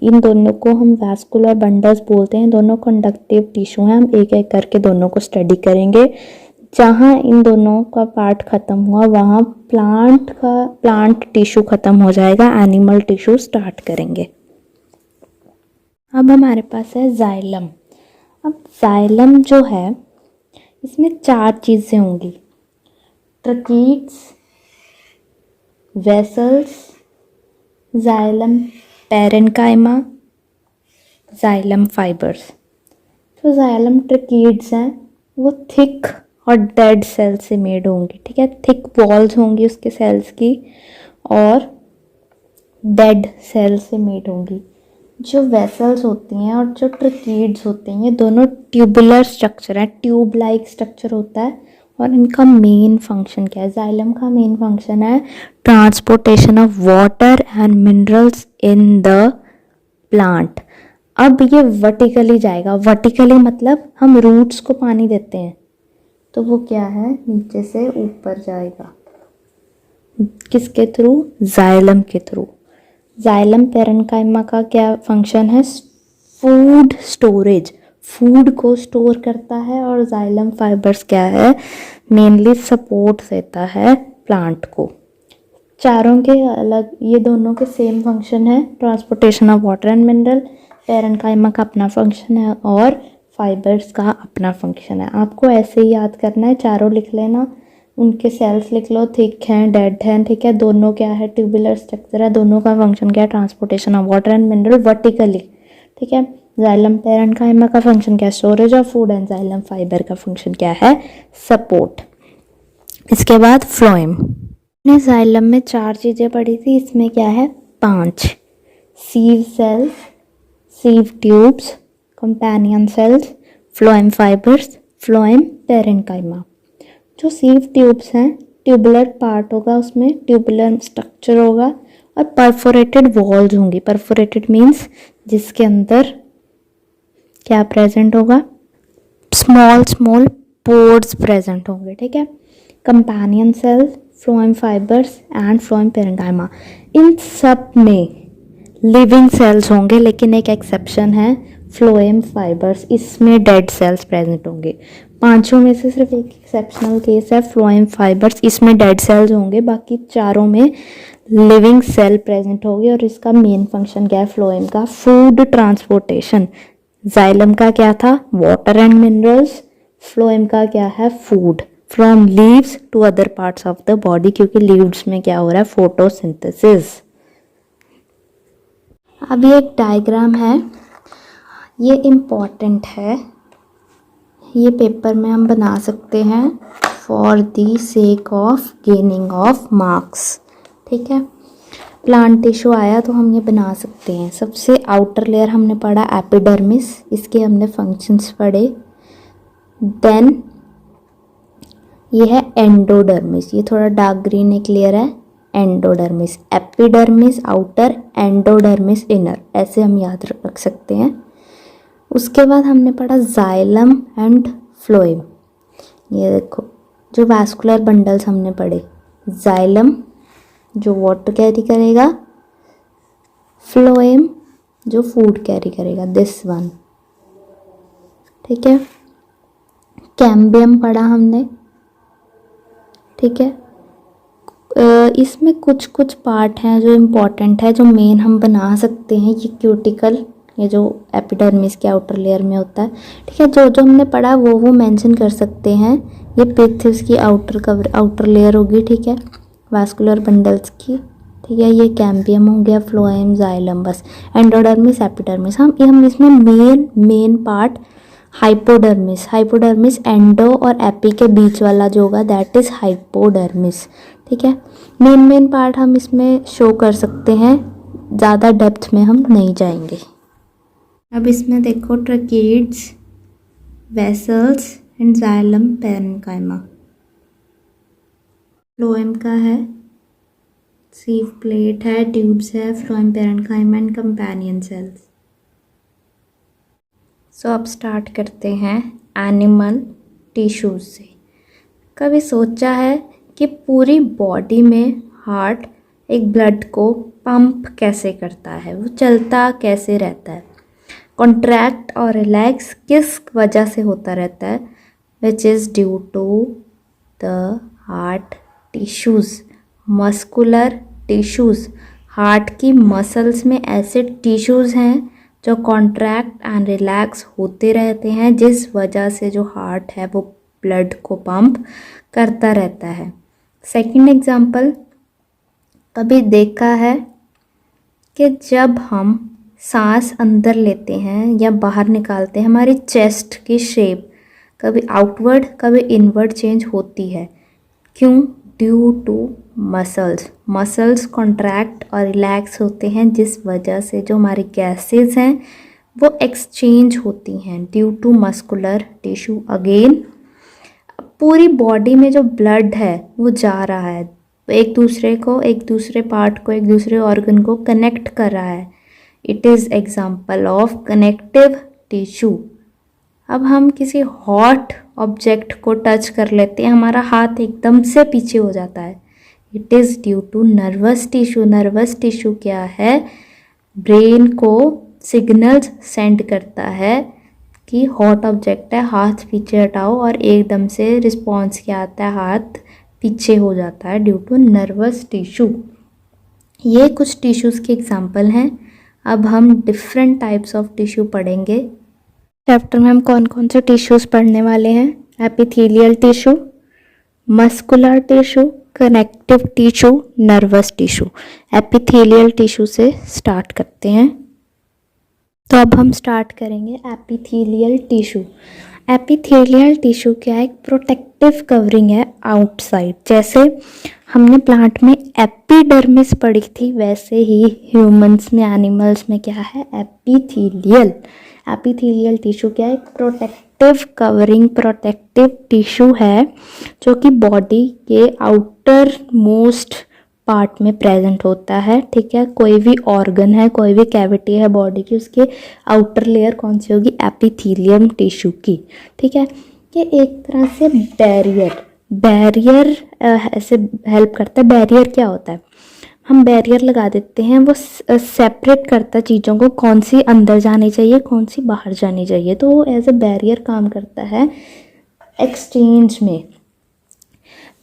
Speaker 2: इन दोनों को हम वैस्कुलर बंडल्स बोलते हैं। दोनों कंडक्टिव टिश्यू हैं। हम एक एक करके दोनों को स्टडी करेंगे। जहाँ इन दोनों का पार्ट खत्म हुआ वहाँ प्लांट टिश्यू खत्म हो जाएगा, एनिमल टिश्यू स्टार्ट करेंगे। अब हमारे पास है जाइलम। अब जाइलम जो है इसमें 4 चीज़ें होंगी, tracheids, vessels, xylem parenchyma, xylem fibres. जो जाइलम ट्रकीट्स हैं वो थिक और डेड सेल से मेड होंगी, ठीक है। थिक वॉल्स होंगी उसके सेल्स की और डेड सेल से मेड होंगी। जो वेसल्स होती हैं और जो ट्रकीड्स होते हैं ये दोनों ट्यूबुलर स्ट्रक्चर है, ट्यूब लाइक स्ट्रक्चर होता है। और इनका मेन फंक्शन क्या है? जाइलम का मेन फंक्शन है transportation of water and minerals in the plant. अब ये वर्टिकली जाएगा, वर्टिकली मतलब हम रूट्स को पानी देते हैं तो वो क्या है, नीचे से ऊपर जाएगा। किसके थ्रू? जाइलम के थ्रू। जाइलम पेरेन्काइमा का क्या फंक्शन है? फूड स्टोरेज, फूड को स्टोर करता है। और जाइलम फाइबर्स क्या है? मेनली सपोर्ट देता है प्लांट को। चारों के अलग, ये दोनों के सेम फंक्शन है, transportation of water and mineral. Parenchyma का अपना फंक्शन है और फाइबर्स का अपना फंक्शन है। आपको ऐसे ही याद करना है, चारों लिख लेना, उनके सेल्स लिख लो, थिक हैं, डेड हैं, ठीक है। दोनों क्या है? ट्यूबुलर स्ट्रक्चर है। दोनों का फंक्शन क्या है? Transportation of water and mineral vertically, ठीक है। जाइलम पेरेन्काइमा का फंक्शन क्या है? Storage of food. And xylem fibre का फंक्शन क्या है? सपोर्ट। इसके बाद फ्लोएम। ने जाइलम में 4 चीज़ें पढ़ी थी, इसमें क्या है? 5। Sieve cells, sieve tubes, companion cells, phloem fibres, phloem parenchyma. जो सीव ट्यूब्स हैं, ट्यूबुलर पार्ट होगा, उसमें ट्यूबुलर स्ट्रक्चर होगा और परफोरेटेड वॉल्स होंगी। परफोरेटेड मीन्स जिसके अंदर क्या प्रेजेंट होगा? स्मॉल पोर्स प्रेजेंट होंगे, ठीक है। Companion cells, phloem fibres and phloem parenchyma, इन सब में लिविंग सेल्स होंगे, लेकिन एक एक्सेप्शन है, फ्लोएम फाइबर्स, इसमें डेड सेल्स प्रेजेंट होंगे। पांचों में से सिर्फ एक एक्सेप्शनल केस है फ्लोएम फाइबर्स, इसमें डेड सेल्स होंगे, बाकी चारों में लिविंग सेल प्रेजेंट होगी। और इसका मेन फंक्शन क्या है? फ्लोएम का फूड ट्रांसपोर्टेशन। जाइलम का क्या था? Water and minerals. फ्लोएम का क्या है? Food from leaves to other parts of the body, क्योंकि लीव्स में क्या हो रहा है? फोटोसिंथेसिस। अब ये एक डायग्राम है, ये इम्पॉर्टेंट है, ये पेपर में हम बना सकते हैं for the sake of gaining of marks, ठीक है। प्लांट टिश्यू आया तो हम ये बना सकते हैं। सबसे आउटर लेयर हमने पढ़ा एपिडर्मिस, इसके हमने फंक्शंस पढ़े। देन ये है एंडोडर्मिस, ये थोड़ा डार्क ग्रीन एक लेयर है, endodermis. Epidermis outer, endodermis inner, ऐसे हम याद रख सकते हैं। उसके बाद हमने पढ़ा जाइलम एंड फ्लोएम। ये देखो जो वैस्कुलर बंडल्स हमने पढ़े, जाइलम जो वाटर कैरी करेगा, फ्लोएम जो फूड कैरी करेगा, दिस वन, ठीक है। कैम्बियम पढ़ा हमने, ठीक है। इसमें कुछ कुछ पार्ट हैं जो इम्पोर्टेंट है, जो मेन हम बना सकते हैं। ये क्यूटिकल, ये जो एपिडर्मिस के आउटर लेयर में होता है, ठीक है। जो जो हमने पढ़ा वो मेंशन कर सकते हैं। ये पिथ इसकी आउटर लेयर होगी, ठीक है, वास्कुलर बंडल्स की, ठीक है। ये कैम्बियम हो गया, फ्लोएम, जाइलम, बस। एंडोडर्मिस, एपिडर्मिस, हम इसमें main part hypodermis, hypodermis endo और एपी के बीच वाला जो होगा दैट इज हाइपोडर्मिस, ठीक है। मेन पार्ट हम इसमें शो कर सकते हैं, ज़्यादा डेप्थ में हम नहीं जाएंगे। अब इसमें देखो tracheids, vessels and xylem parenchyma. Phloem का है, सीव प्लेट है, ट्यूब्स है, phloem parenchyma and companion cells. So अब स्टार्ट करते हैं एनिमल टिश्यूज से। कभी सोचा है कि पूरी बॉडी में हार्ट एक ब्लड को पंप कैसे करता है, वो चलता कैसे रहता है, कॉन्ट्रैक्ट और रिलैक्स किस वजह से होता रहता है, which is due to the heart tissues, muscular tissues. Heart की मसल्स में ऐसे टिश्यूज़ हैं जो कॉन्ट्रैक्ट एंड रिलैक्स होते रहते हैं, जिस वजह से जो हार्ट है वो ब्लड को पंप करता रहता है। सेकंड एग्जांपल, कभी देखा है कि जब हम सांस अंदर लेते हैं या बाहर निकालते हैं, हमारी चेस्ट की शेप कभी आउटवर्ड कभी इनवर्ड चेंज होती है। क्यों? ड्यू टू मसल्स कॉन्ट्रैक्ट और रिलैक्स होते हैं, जिस वजह से जो हमारी गैसेस हैं वो एक्सचेंज होती हैं due to muscular tissue. Again पूरी बॉडी में जो ब्लड है वो जा रहा है, एक दूसरे पार्ट को, एक दूसरे ऑर्गन को कनेक्ट कर रहा है। It is example of connective tissue. अब हम किसी हॉट ऑब्जेक्ट को टच कर लेते हैं, हमारा हाथ एकदम से पीछे हो जाता है। It is due to nervous tissue. Nervous tissue क्या है? ब्रेन को सिग्नल्स सेंड करता है कि हॉट ऑब्जेक्ट है, हाथ पीछे हटाओ, और एकदम से रिस्पॉन्स क्या आता है? हाथ पीछे हो जाता है ड्यू टू नर्वस टिश्यू। ये कुछ टिश्यूज़ के एग्जाम्पल हैं। अब हम डिफरेंट टाइप्स ऑफ टिश्यू पढ़ेंगे। चैप्टर में हम कौन कौन से टिश्यूज़ पढ़ने वाले हैं? Epithelial tissue, muscular tissue, connective tissue, nervous tissue. Epithelial tissue से स्टार्ट करते हैं। तो अब हम स्टार्ट करेंगे एपिथेलियल टिश्यू। एपिथेलियल टिश्यू क्या है? एक प्रोटेक्टिव कवरिंग है आउटसाइड। जैसे हमने प्लांट में एपिडर्मिस पढ़ी थी, वैसे ही ह्यूमंस में, एनिमल्स में क्या है? एपिथेलियल। एपिथेलियल टिश्यू क्या है? प्रोटेक्टिव कवरिंग, प्रोटेक्टिव टिश्यू है जो कि बॉडी के आउटर मोस्ट पार्ट में प्रेजेंट होता है। ठीक है, कोई भी ऑर्गन है, कोई भी कैविटी है बॉडी की, उसके आउटर लेयर कौन सी होगी? एपिथेलियम टिश्यू की। ठीक है, ये एक तरह से बैरियर ऐसे हेल्प करता है। बैरियर क्या होता है? हम बैरियर लगा देते हैं, वो सेपरेट करता है चीज़ों को, कौन सी अंदर जानी चाहिए, कौन सी बाहर जानी चाहिए। तो वो एज ए बैरियर काम करता है एक्सचेंज में।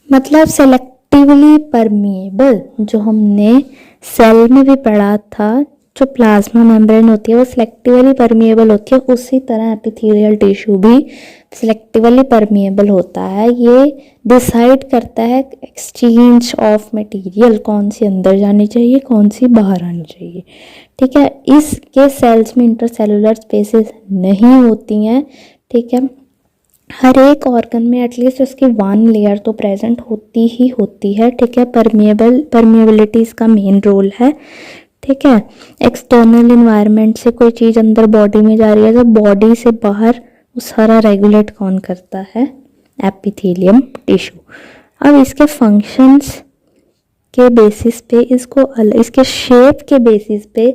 Speaker 2: मतलब सेलेक्टिवली परमिएबल, जो हमने सेल में भी पढ़ा था, जो प्लाज्मा मेम्ब्रेन होती है वो सिलेक्टिवली परमिएबल होती है, उसी तरह एपिथेलियल टिश्यू भी सिलेक्टिवली परमिएबल होता है। ये डिसाइड करता है एक्सचेंज ऑफ मटेरियल, कौन सी अंदर जानी चाहिए, कौन सी बाहर आनी चाहिए। ठीक है, इसके सेल्स में इंटरसेलुलर स्पेसेस नहीं होती हैं। ठीक है, हर एक ऑर्गन में एटलीस्ट उसकी वन लेयर तो प्रेजेंट होती ही होती है। ठीक है, परमिएबिलिटी इसका मेन रोल है। ठीक है, एक्सटर्नल इन्वायरमेंट से कोई चीज़ अंदर बॉडी में जा रही है तो बॉडी से बाहर वो सारा रेगुलेट कौन करता है? Epithelium tissue. अब इसके फंक्शंस के बेसिस पे इसके शेप के बेसिस पे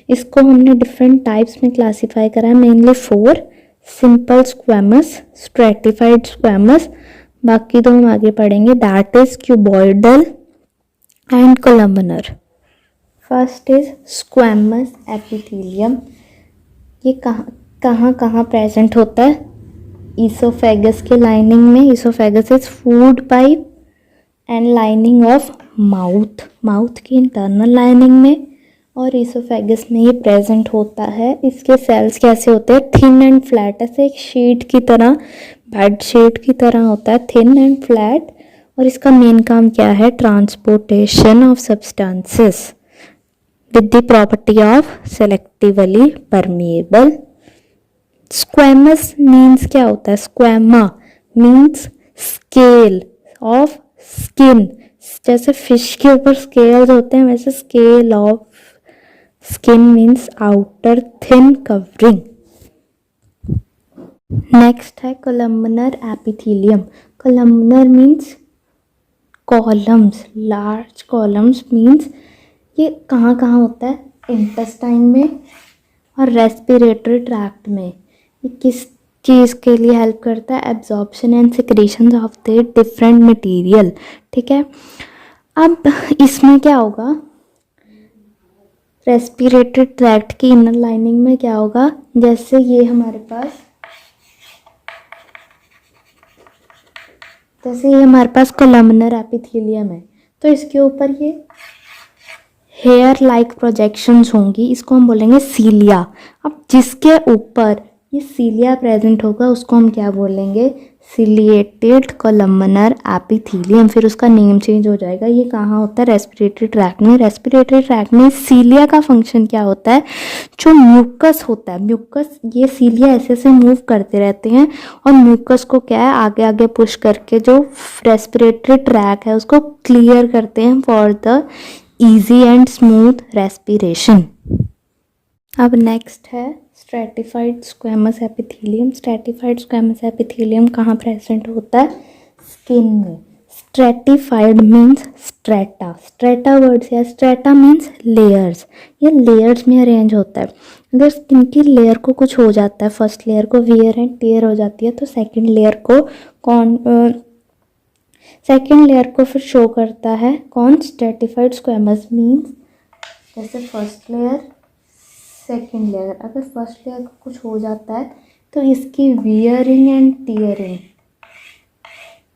Speaker 2: इसको हमने डिफरेंट टाइप्स में क्लासीफाई करा है। Mainly 4: simple squamous, stratified squamous, बाकी तो हम आगे पढ़ेंगे। That is cuboidal and columnar. First is squamous epithelium. ये कहाँ प्रेजेंट होता है? ईसोफेगस के लाइनिंग में। Oesophagus is food pipe and lining of mouth की इंटरनल लाइनिंग में, और ईसोफेगस में ये प्रेजेंट होता है। इसके सेल्स कैसे होते हैं? थिन एंड फ्लैट, ऐसे एक शीट की तरह, बेड शीट की तरह होता है, थिन एंड फ्लैट। और इसका मेन काम क्या है? Transportation of substances with the property of selectively permeable. Squamous means क्या होता है? Squama means scale of skin. जैसे फिश के ऊपर स्केल्स होते हैं, वैसे scale of skin means outer thin covering. Next है columnar epithelium. Columnar means columns, large columns means ये कहाँ होता है? इंटेस्टाइन में और रेस्पिरेटरी ट्रैक्ट में। ये किस चीज़ के लिए हेल्प करता है? Absorption and secretion of the different material. ठीक है, अब इसमें क्या होगा? रेस्पिरेटरी ट्रैक्ट की इनर लाइनिंग में क्या होगा? जैसे ये हमारे पास कोलम्नर एपिथेलियम है, तो इसके ऊपर ये हेयर लाइक प्रोजेक्शंस होंगी, इसको हम बोलेंगे सीलिया। अब जिसके ऊपर ये सीलिया प्रेजेंट होगा, उसको हम क्या बोलेंगे, सिलिएटेड कोलमनर एपिथेलियम। फिर उसका नेम चेंज हो जाएगा। ये कहाँ होता है, रेस्पिरेटरी ट्रैक्ट में। रेस्पिरेटरी ट्रैक्ट में सीलिया का फंक्शन क्या होता है, जो म्यूकस होता है, म्यूकस, ये सीलिया ऐसे ऐसे मूव करते रहते हैं और म्यूकस को क्या है आगे आगे पुश करके जो रेस्पिरेटरी ट्रैक है उसको क्लियर करते हैं for the easy and smooth respiration. अब नेक्स्ट है stratified squamous epithelium. Stratified squamous epithelium कहाँ प्रेजेंट होता है, स्किन में। Stratified means strata, strata word से है, स्ट्रेटा मीन्स लेयर्स, ये लेयर्स में अरेंज होता है। अगर स्किन की लेयर को कुछ हो जाता है, फर्स्ट लेयर को वियर एंड टियर हो जाती है, तो सेकेंड लेयर को सेकेंड लेयर को फिर शो करता है कौन, स्ट्रेटिफाइड स्क्वेमस मीन्स जैसे फर्स्ट लेयर सेकेंड लेयर। अगर फर्स्ट लेयर को कुछ हो जाता है तो इसकी वियरिंग एंड टियरिंग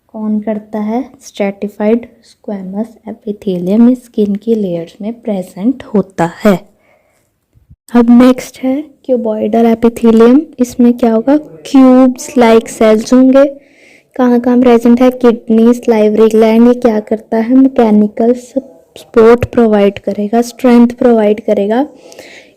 Speaker 2: कौन करता है, स्ट्रेटिफाइड स्क्वेमस एपिथेलियम स्किन की लेयर्स में प्रेजेंट होता है। अब नेक्स्ट है क्यूबॉइडल एपिथेलियम। इसमें क्या होगा, क्यूब्स लाइक सेल्स होंगे। कहाँ कहाँ प्रेजेंट है, किडनी, सलाइवरी ग्लैंड। ये क्या करता है, मैकेनिकल सपोर्ट प्रोवाइड करेगा, स्ट्रेंथ प्रोवाइड करेगा।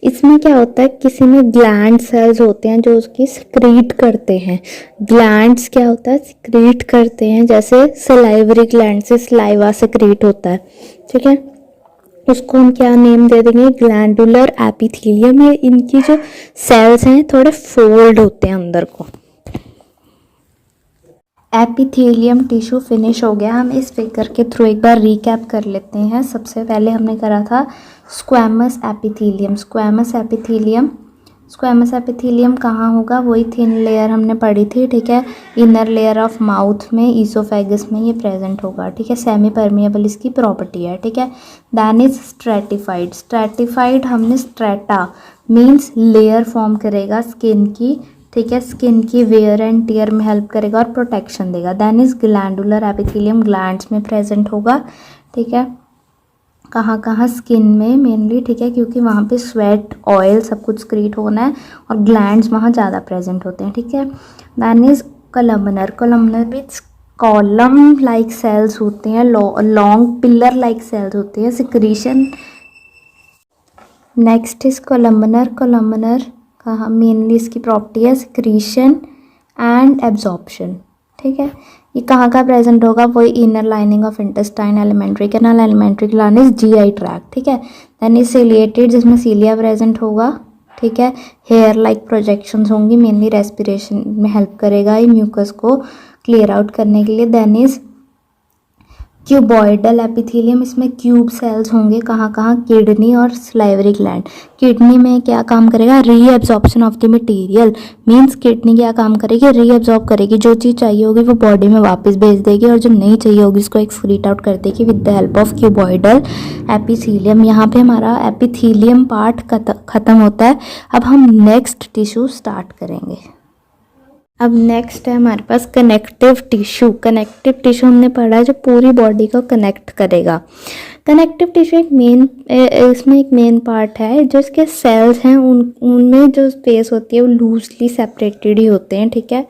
Speaker 2: इसमें क्या होता है, किसी में ग्लैंड सेल्स होते हैं जो उसकी सिक्रीट करते हैं। ग्लैंड्स क्या होता है, सिक्रीट करते हैं, जैसे सलाइवरी ग्लैंड से सलाइवा सिक्रीट होता है, ठीक है। उसको हम क्या नेम दे देंगे, ग्लैंडुलर एपिथेलियम। ये इनकी जो सेल्स हैं थोड़े फोल्ड होते हैं अंदर को। एपिथेलियम टिश्यू फिनिश हो गया। हम इस फिगर के थ्रू एक बार रिकैप कर लेते हैं। सबसे पहले हमने करा था squamous epithelium. Squamous epithelium, squamous epithelium कहाँ होगा, वही थिन लेयर हमने पढ़ी थी, ठीक है। इनर लेयर ऑफ माउथ में, ईसोफेगस में ये प्रेजेंट होगा, ठीक है। सेमी परमिएबल इसकी प्रॉपर्टी है, ठीक है। Then is stratified. स्ट्रेटिफाइड हमने स्ट्रेटा मीन्स लेयर फॉर्म करेगा स्किन की, ठीक है। स्किन की वेयर एंड टियर में हेल्प करेगा और प्रोटेक्शन देगा। Then is glandular epithelium, glands में प्रेजेंट होगा, ठीक है। कहाँ कहाँ, स्किन में मेनली, ठीक है, क्योंकि वहाँ पे स्वेट, ऑयल सब कुछ क्रिएट होना है और ग्लैंड्स वहाँ ज़्यादा प्रेजेंट होते हैं, ठीक है। Then is columnar. Columnar means column like cells होते हैं, लॉन्ग पिलर लाइक सेल्स होते हैं, secretion. Next is columnar. Columnar कहाँ, मेनली इसकी प्रॉपर्टी है सिक्रीशन एंड एब्जॉर्प्शन, ठीक है। ये कहाँ का प्रेजेंट होगा, वही inner lining of intestine, alimentary canal, alimentary canal is GI tract, ठीक है। देन इज सिलिएटेड, जिसमें सीलिया प्रेजेंट होगा, ठीक है। हेयर लाइक प्रोजेक्शंस होंगी, मेनली रेस्पिरेशन में हेल्प करेगा ये म्यूकस को क्लियर आउट करने के लिए। Then is cuboidal epithelium. इसमें क्यूब सेल्स होंगे, कहाँ कहाँ, किडनी और सलाइवरी ग्लैंड। किडनी में क्या काम करेगा, reabsorption of the material, means kidney क्या काम करेगी, रीएब्जॉर्ब करेगी, जो चीज़ चाहिए होगी वो बॉडी में वापस भेज देगी और जो नहीं चाहिए होगी उसको एक्सक्रीट आउट कर देगी with the help of cuboidal epithelium. यहाँ पे हमारा एपिथेलियम पार्ट खत्म होता है। अब हम नेक्स्ट टिश्यू स्टार्ट करेंगे। अब नेक्स्ट है हमारे पास कनेक्टिव टिश्यू। कनेक्टिव टिश्यू हमने पढ़ा है जो पूरी बॉडी को कनेक्ट करेगा। कनेक्टिव टिश्यू इसमें एक मेन पार्ट है, जो इसके सेल्स हैं उनमें जो स्पेस होती है वो लूजली सेपरेटेड ही होते हैं, ठीक है।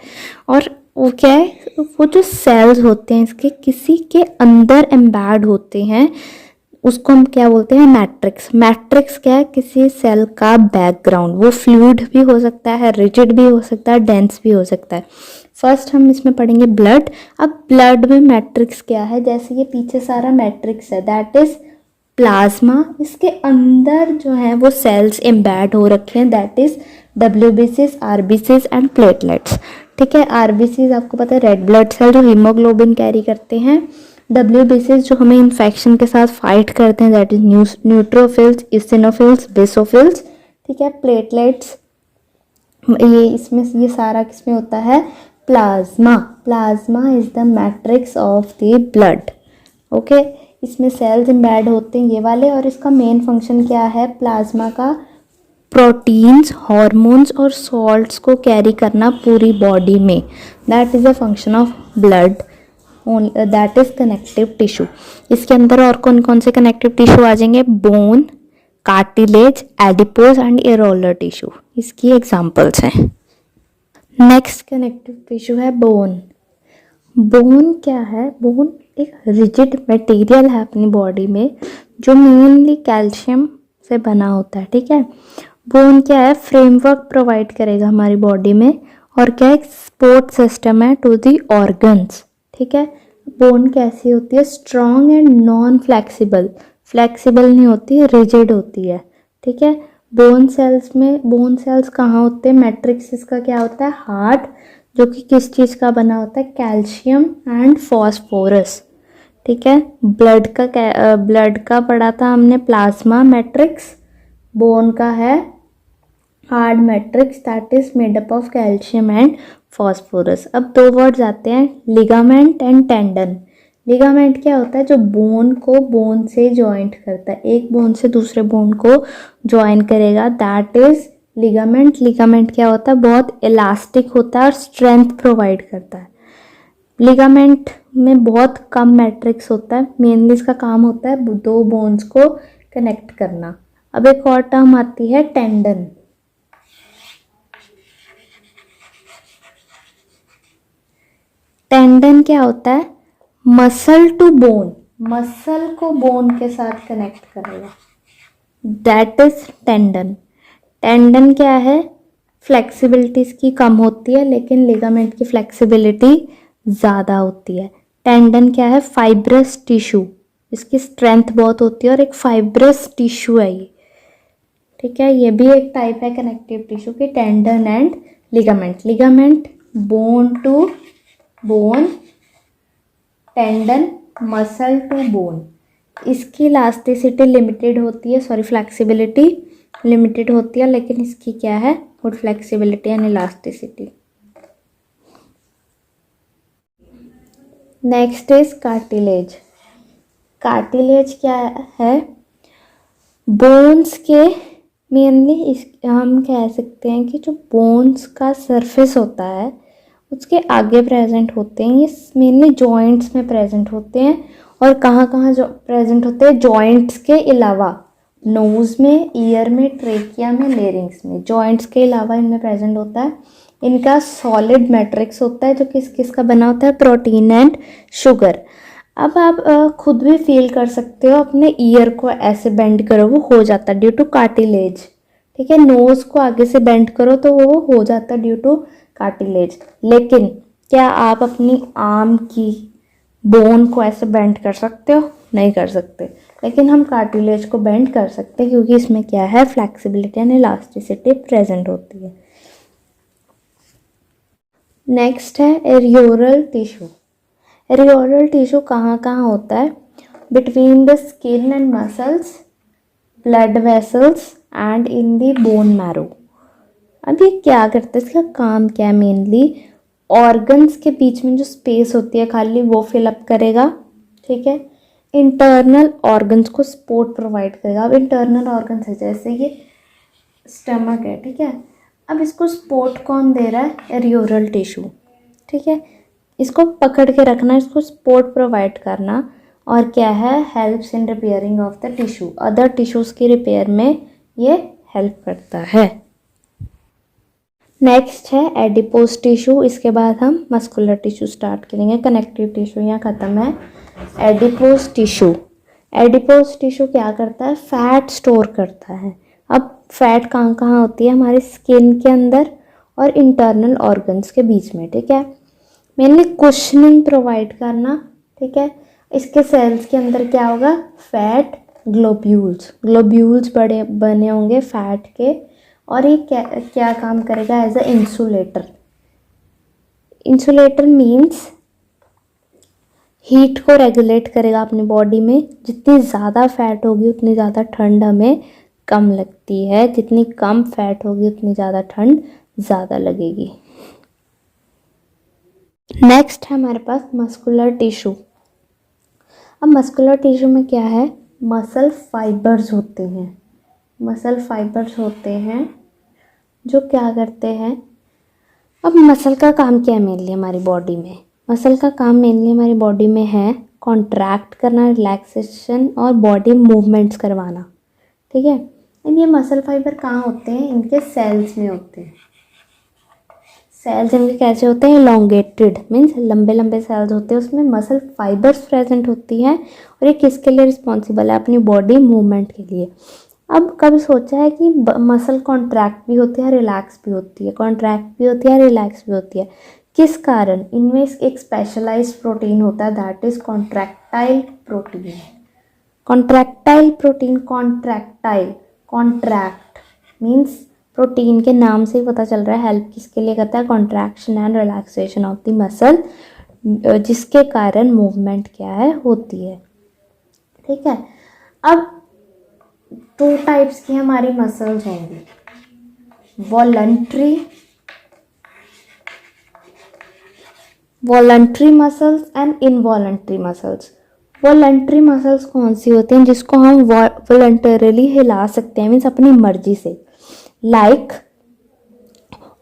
Speaker 2: और वो क्या है, वो जो सेल्स होते हैं इसके किसी के अंदर एम्बेड होते हैं, उसको हम क्या बोलते हैं, मैट्रिक्स। मैट्रिक्स क्या है, किसी सेल का बैकग्राउंड। वो फ्लूइड भी हो सकता है, रिजिड भी हो सकता है, डेंस भी हो सकता है। फर्स्ट हम इसमें पढ़ेंगे ब्लड। अब ब्लड में मैट्रिक्स क्या है, जैसे ये पीछे सारा मैट्रिक्स है, दैट इज प्लाज्मा। इसके अंदर जो है वो सेल्स एम्बेड हो रखे हैं, that is WBCs, RBCs and platelets, ठीक है। RBCs आपको पता है रेड ब्लड सेल जो हीमोग्लोबिन कैरी करते हैं। WBCs जो हमें इन्फेक्शन के साथ फाइट करते हैं, दैट इज न्यूट्रोफिल्स, इसिनोफिल्स, बेसोफिल्स, ठीक है। प्लेटलेट्स ये इसमें ये सारा किसमें होता है, plasma. Plasma is the matrix of the blood, okay. इसमें सेल्स एम्बेड होते हैं ये वाले, और इसका मेन फंक्शन क्या है प्लाज्मा का, प्रोटीन्स, हार्मोन्स और सॉल्ट्स को कैरी करना पूरी बॉडी में, that is the function of blood, that is connective tissue. इसके अंदर और कौन कौन से कनेक्टिव टिश्यू आ जाएंगे, bone, cartilage, adipose and areolar tissue, इसकी एग्जांपल्स हैं। नेक्स्ट कनेक्टिव टिश्यू है बोन। बोन क्या है? बोन एक रिजिड मटेरियल है अपनी बॉडी में जो मेनली कैल्शियम से बना होता है, ठीक है। बोन क्या है? फ्रेमवर्क प्रोवाइड करेगा हमारी बॉडी में, और क्या एक सपोर्ट सिस्टम है टू दी ऑर्गन्स, ठीक है। बोन कैसी होती है? Strong and non flexible. Flexible नहीं होती, रिजिड होती है, ठीक है। बोन सेल्स कहाँ होते हैं? मैट्रिक्स इसका क्या होता है? हार्ट, जो कि किस चीज़ का बना होता है? कैल्शियम एंड फॉस्फोरस, ठीक है। ब्लड का पढ़ा था हमने प्लाज्मा मैट्रिक्स, बोन का है hard matrix that is made up of calcium and phosphorus. अब दो वर्ड्स आते हैं, लिगामेंट एंड टेंडन। लिगामेंट क्या होता है? जो बोन को बोन से जॉइंट करता है, एक बोन से दूसरे बोन को जॉइन करेगा, दैट इज लिगामेंट। लिगामेंट क्या होता है? बहुत इलास्टिक होता है और स्ट्रेंथ प्रोवाइड करता है। लिगामेंट में बहुत कम मैट्रिक्स होता है, मेनली इसका काम होता है दो बोन्स को कनेक्ट करना। अब एक और टर्म आती है टेंडन। टेंडन क्या होता है? मसल टू बोन, मसल को बोन के साथ कनेक्ट करेगा, दैट इज टेंडन। टेंडन क्या है? फ्लेक्सिबिलिटी इसकी कम होती है, लेकिन लिगामेंट की फ्लेक्सिबिलिटी ज़्यादा होती है। टेंडन क्या है? फाइब्रस टिश्यू, इसकी स्ट्रेंथ बहुत होती है और एक फाइब्रस टिश्यू है ये, ठीक है। ये भी एक टाइप है कनेक्टिव टिश्यू की, tendon and ligament. Ligament bone to bone, tendon muscle to bone. इसकी इलास्टिसिटी लिमिटेड होती है, सॉरी फ्लेक्सिबिलिटी लिमिटेड होती है, लेकिन इसकी क्या है? Good flexibility and elasticity. Next is cartilage. Cartilage क्या है? बोन्स के मेनली इस हम कह सकते हैं कि जो बोन्स का सरफेस होता है उसके आगे प्रेजेंट होते हैं, ये मेनली जॉइंट्स में प्रेजेंट होते हैं। और कहाँ कहाँ जो प्रेजेंट होते हैं? जॉइंट्स के अलावा नोज में, ईयर में, ट्रेकिया में, लेरिंग्स में, जॉइंट्स के अलावा इनमें प्रेजेंट होता है। इनका सॉलिड मैट्रिक्स होता है जो किस किस का बना होता है? Protein and sugar. अब आप खुद भी फील कर सकते हो, अपने ईयर को ऐसे बेंड करो वो हो जाता है ड्यू टू कार्टिलेज, ठीक है। नोज को आगे से बेंड करो तो वो हो जाता है ड्यू टू कार्टिलेज। लेकिन क्या आप अपनी आर्म की बोन को ऐसे बेंड कर सकते हो? नहीं कर सकते, लेकिन हम कार्टिलेज को बेंड कर सकते हैं क्योंकि इसमें क्या है? फ्लेक्सिबिलिटी एंड इलास्टिसिटी प्रेजेंट होती है। नेक्स्ट है एरियोरल टिश्यू। एरियोरल टिश्यू कहाँ कहाँ होता है? Between the skin and muscles, blood vessels and in the bone marrow. अब ये क्या करता है? इसका काम क्या है? मेनली ऑर्गन्स के बीच में जो स्पेस होती है खाली वो फिलअप करेगा, ठीक है। इंटरनल ऑर्गन्स को सपोर्ट प्रोवाइड करेगा। अब इंटरनल ऑर्गन्स है जैसे ये स्टमक है, ठीक है। अब इसको सपोर्ट कौन दे रहा है? एरियोरल टिश्यू, ठीक है। इसको पकड़ के रखना, इसको सपोर्ट प्रोवाइड करना, और क्या है? Helps in repairing of the tissue, other tissues की रिपेयर में ये हेल्प करता है। नेक्स्ट है एडिपोज टिश्यू। इसके बाद हम मस्कुलर टिश्यू स्टार्ट करेंगे। कनेक्टिव टिश्यू यहाँ ख़त्म है। एडिपोज टिश्यू, एडिपोज टिश्यू क्या करता है? फैट स्टोर करता है। अब फैट कहाँ कहाँ होती है? हमारी स्किन के अंदर और इंटरनल ऑर्गन्स के बीच में, ठीक है। मेनली कुशनिंग प्रोवाइड करना, ठीक है। इसके सेल्स के अंदर क्या होगा? फैट ग्लोब्यूल्स, ग्लोब्यूल्स बड़े बने होंगे फैट के, और ये क्या क्या काम करेगा? As a insulator. Insulator means heat को रेगुलेट करेगा अपनी बॉडी में। जितनी ज़्यादा फैट होगी उतनी ज़्यादा ठंड हमें कम लगती है, जितनी कम फैट होगी उतनी ज़्यादा ठंड ज़्यादा लगेगी। नेक्स्ट है हमारे पास मस्कुलर टिश्यू। अब मस्कुलर टिश्यू में क्या है? मसल फाइबर्स होते हैं, मसल फाइबर्स होते हैं जो क्या करते हैं? अब मसल का काम क्या है मेनली हमारी बॉडी में? मसल का काम मेनली हमारी बॉडी में है कॉन्ट्रैक्ट करना, रिलैक्सेशन और बॉडी मूवमेंट्स करवाना, ठीक है। एंड ये मसल फाइबर कहाँ होते हैं? इनके सेल्स में होते हैं। सेल्स इनके कैसे होते हैं, इलोंगेटेड मीन्स लंबे लंबे सेल्स होते हैं, उसमें मसल फाइबर्स प्रेजेंट होती हैं और ये किसके लिए रिस्पॉन्सिबल है, अपनी बॉडी मूवमेंट के लिए। अब कभी सोचा है कि मसल कॉन्ट्रैक्ट भी होती है, रिलैक्स भी होती है, कॉन्ट्रैक्ट भी होती है, रिलैक्स भी होती है, किस कारण? इनमें एक स्पेशलाइज्ड प्रोटीन होता है that is contractile protein. Contractile protein, contractile, contract means protein के नाम से ही पता चल रहा है हेल्प किसके लिए करता है, contraction and relaxation of the muscle, जिसके कारण मूवमेंट क्या है, होती है। ठीक है, अब 2 टाइप्स की हमारी मसल्स होंगी, voluntary muscles and involuntary muscles. Voluntary muscles कौन सी होती हैं, जिसको हम वॉलंटरली हिला सकते हैं, मीन्स अपनी मर्जी से, like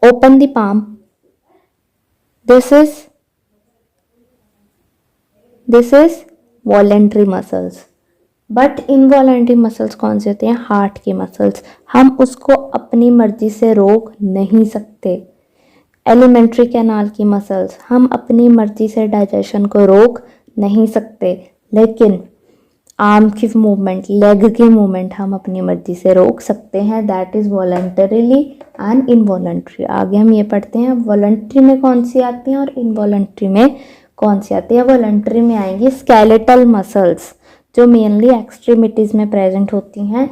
Speaker 2: open the palm, this is voluntary muscles. But involuntary muscles कौन से होते हैं, हार्ट के मसल्स, हम उसको अपनी मर्जी से रोक नहीं सकते। एलिमेंट्री कैनाल की मसल्स, हम अपनी मर्जी से डाइजेशन को रोक नहीं सकते, लेकिन आर्म की मूवमेंट, लेग की मूवमेंट हम अपनी मर्जी से रोक सकते हैं, that is voluntarily and involuntary. आगे हम ये पढ़ते हैं वॉलंटरी में कौन सी आती हैं और इनवॉलंटरी में कौन सी आती है। वॉलंटरी में आएंगी स्केलेटल मसल्स जो मेनली एक्सट्रीमिटीज़ में प्रेजेंट होती हैं।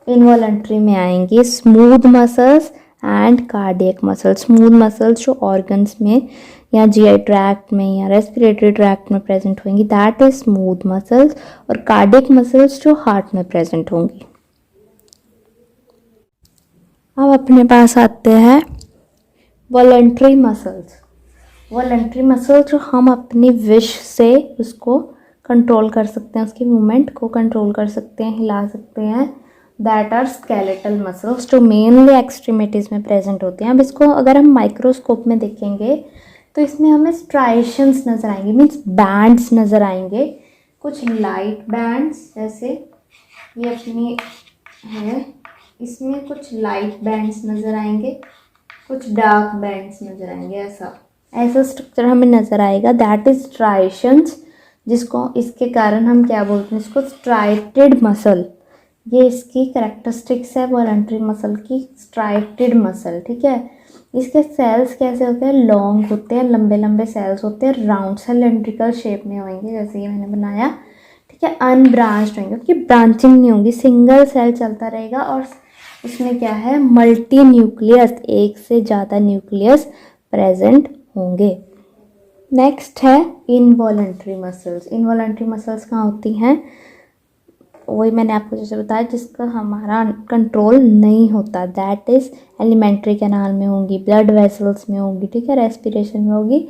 Speaker 2: इनवॉलंटरी में आएंगी smooth muscles and cardiac muscles. Smooth muscles जो ऑर्गन्स में या जीआई ट्रैक्ट में या रेस्पिरेटरी ट्रैक्ट में प्रेजेंट होंगी, दैट इज स्मूथ मसल्स, और कार्डियक मसल्स जो हार्ट में प्रेजेंट होंगी। अब अपने पास आते हैं वॉलंटरी मसल्स। वॉलंटरी मसल्स जो हम अपनी विश से उसको कंट्रोल कर सकते हैं, उसकी मूवमेंट को कंट्रोल कर सकते हैं, हिला सकते हैं, दैट आर स्केलेटल मसल्स जो मेनली एक्सट्रीमिटीज़ में प्रेजेंट होते हैं। अब इसको अगर हम माइक्रोस्कोप में देखेंगे तो इसमें हमें स्ट्राइशंस नज़र आएंगे, मीन्स बैंड्स नज़र आएंगे, कुछ लाइट बैंड्स, जैसे ये अपनी है, इसमें कुछ लाइट बैंड्स नज़र आएंगे, कुछ डार्क बैंड्स नज़र आएंगे, ऐसा स्ट्रक्चर हमें नज़र आएगा, दैट इज स्ट्राइशंस, जिसको इसके कारण हम क्या बोलते हैं, इसको स्ट्राइटेड मसल, ये इसकी करेक्टरिस्टिक्स है वॉलंटरी मसल की, स्ट्राइटेड मसल। ठीक है, इसके सेल्स कैसे होते हैं, लॉन्ग होते हैं, लंबे लंबे सेल्स होते हैं, राउंड सिलेंड्रिकल शेप में होंगे जैसे ये मैंने बनाया। ठीक है, अनब्रांच्ड होंगे क्योंकि ब्रांचिंग नहीं होगी, सिंगल सेल चलता रहेगा, और इसमें क्या है, मल्टी न्यूक्लियस, एक से ज़्यादा न्यूक्लियस प्रेजेंट होंगे। नेक्स्ट है इनवॉलंटरी मसल्स। इनवॉलंटरी मसल्स कहाँ होती हैं, वही मैंने आपको जैसे बताया, जिसका हमारा कंट्रोल नहीं होता, दैट इज एलिमेंट्री कैनाल में होंगी, ब्लड वेसल्स में होंगी, ठीक है, रेस्पिरेशन में होगी,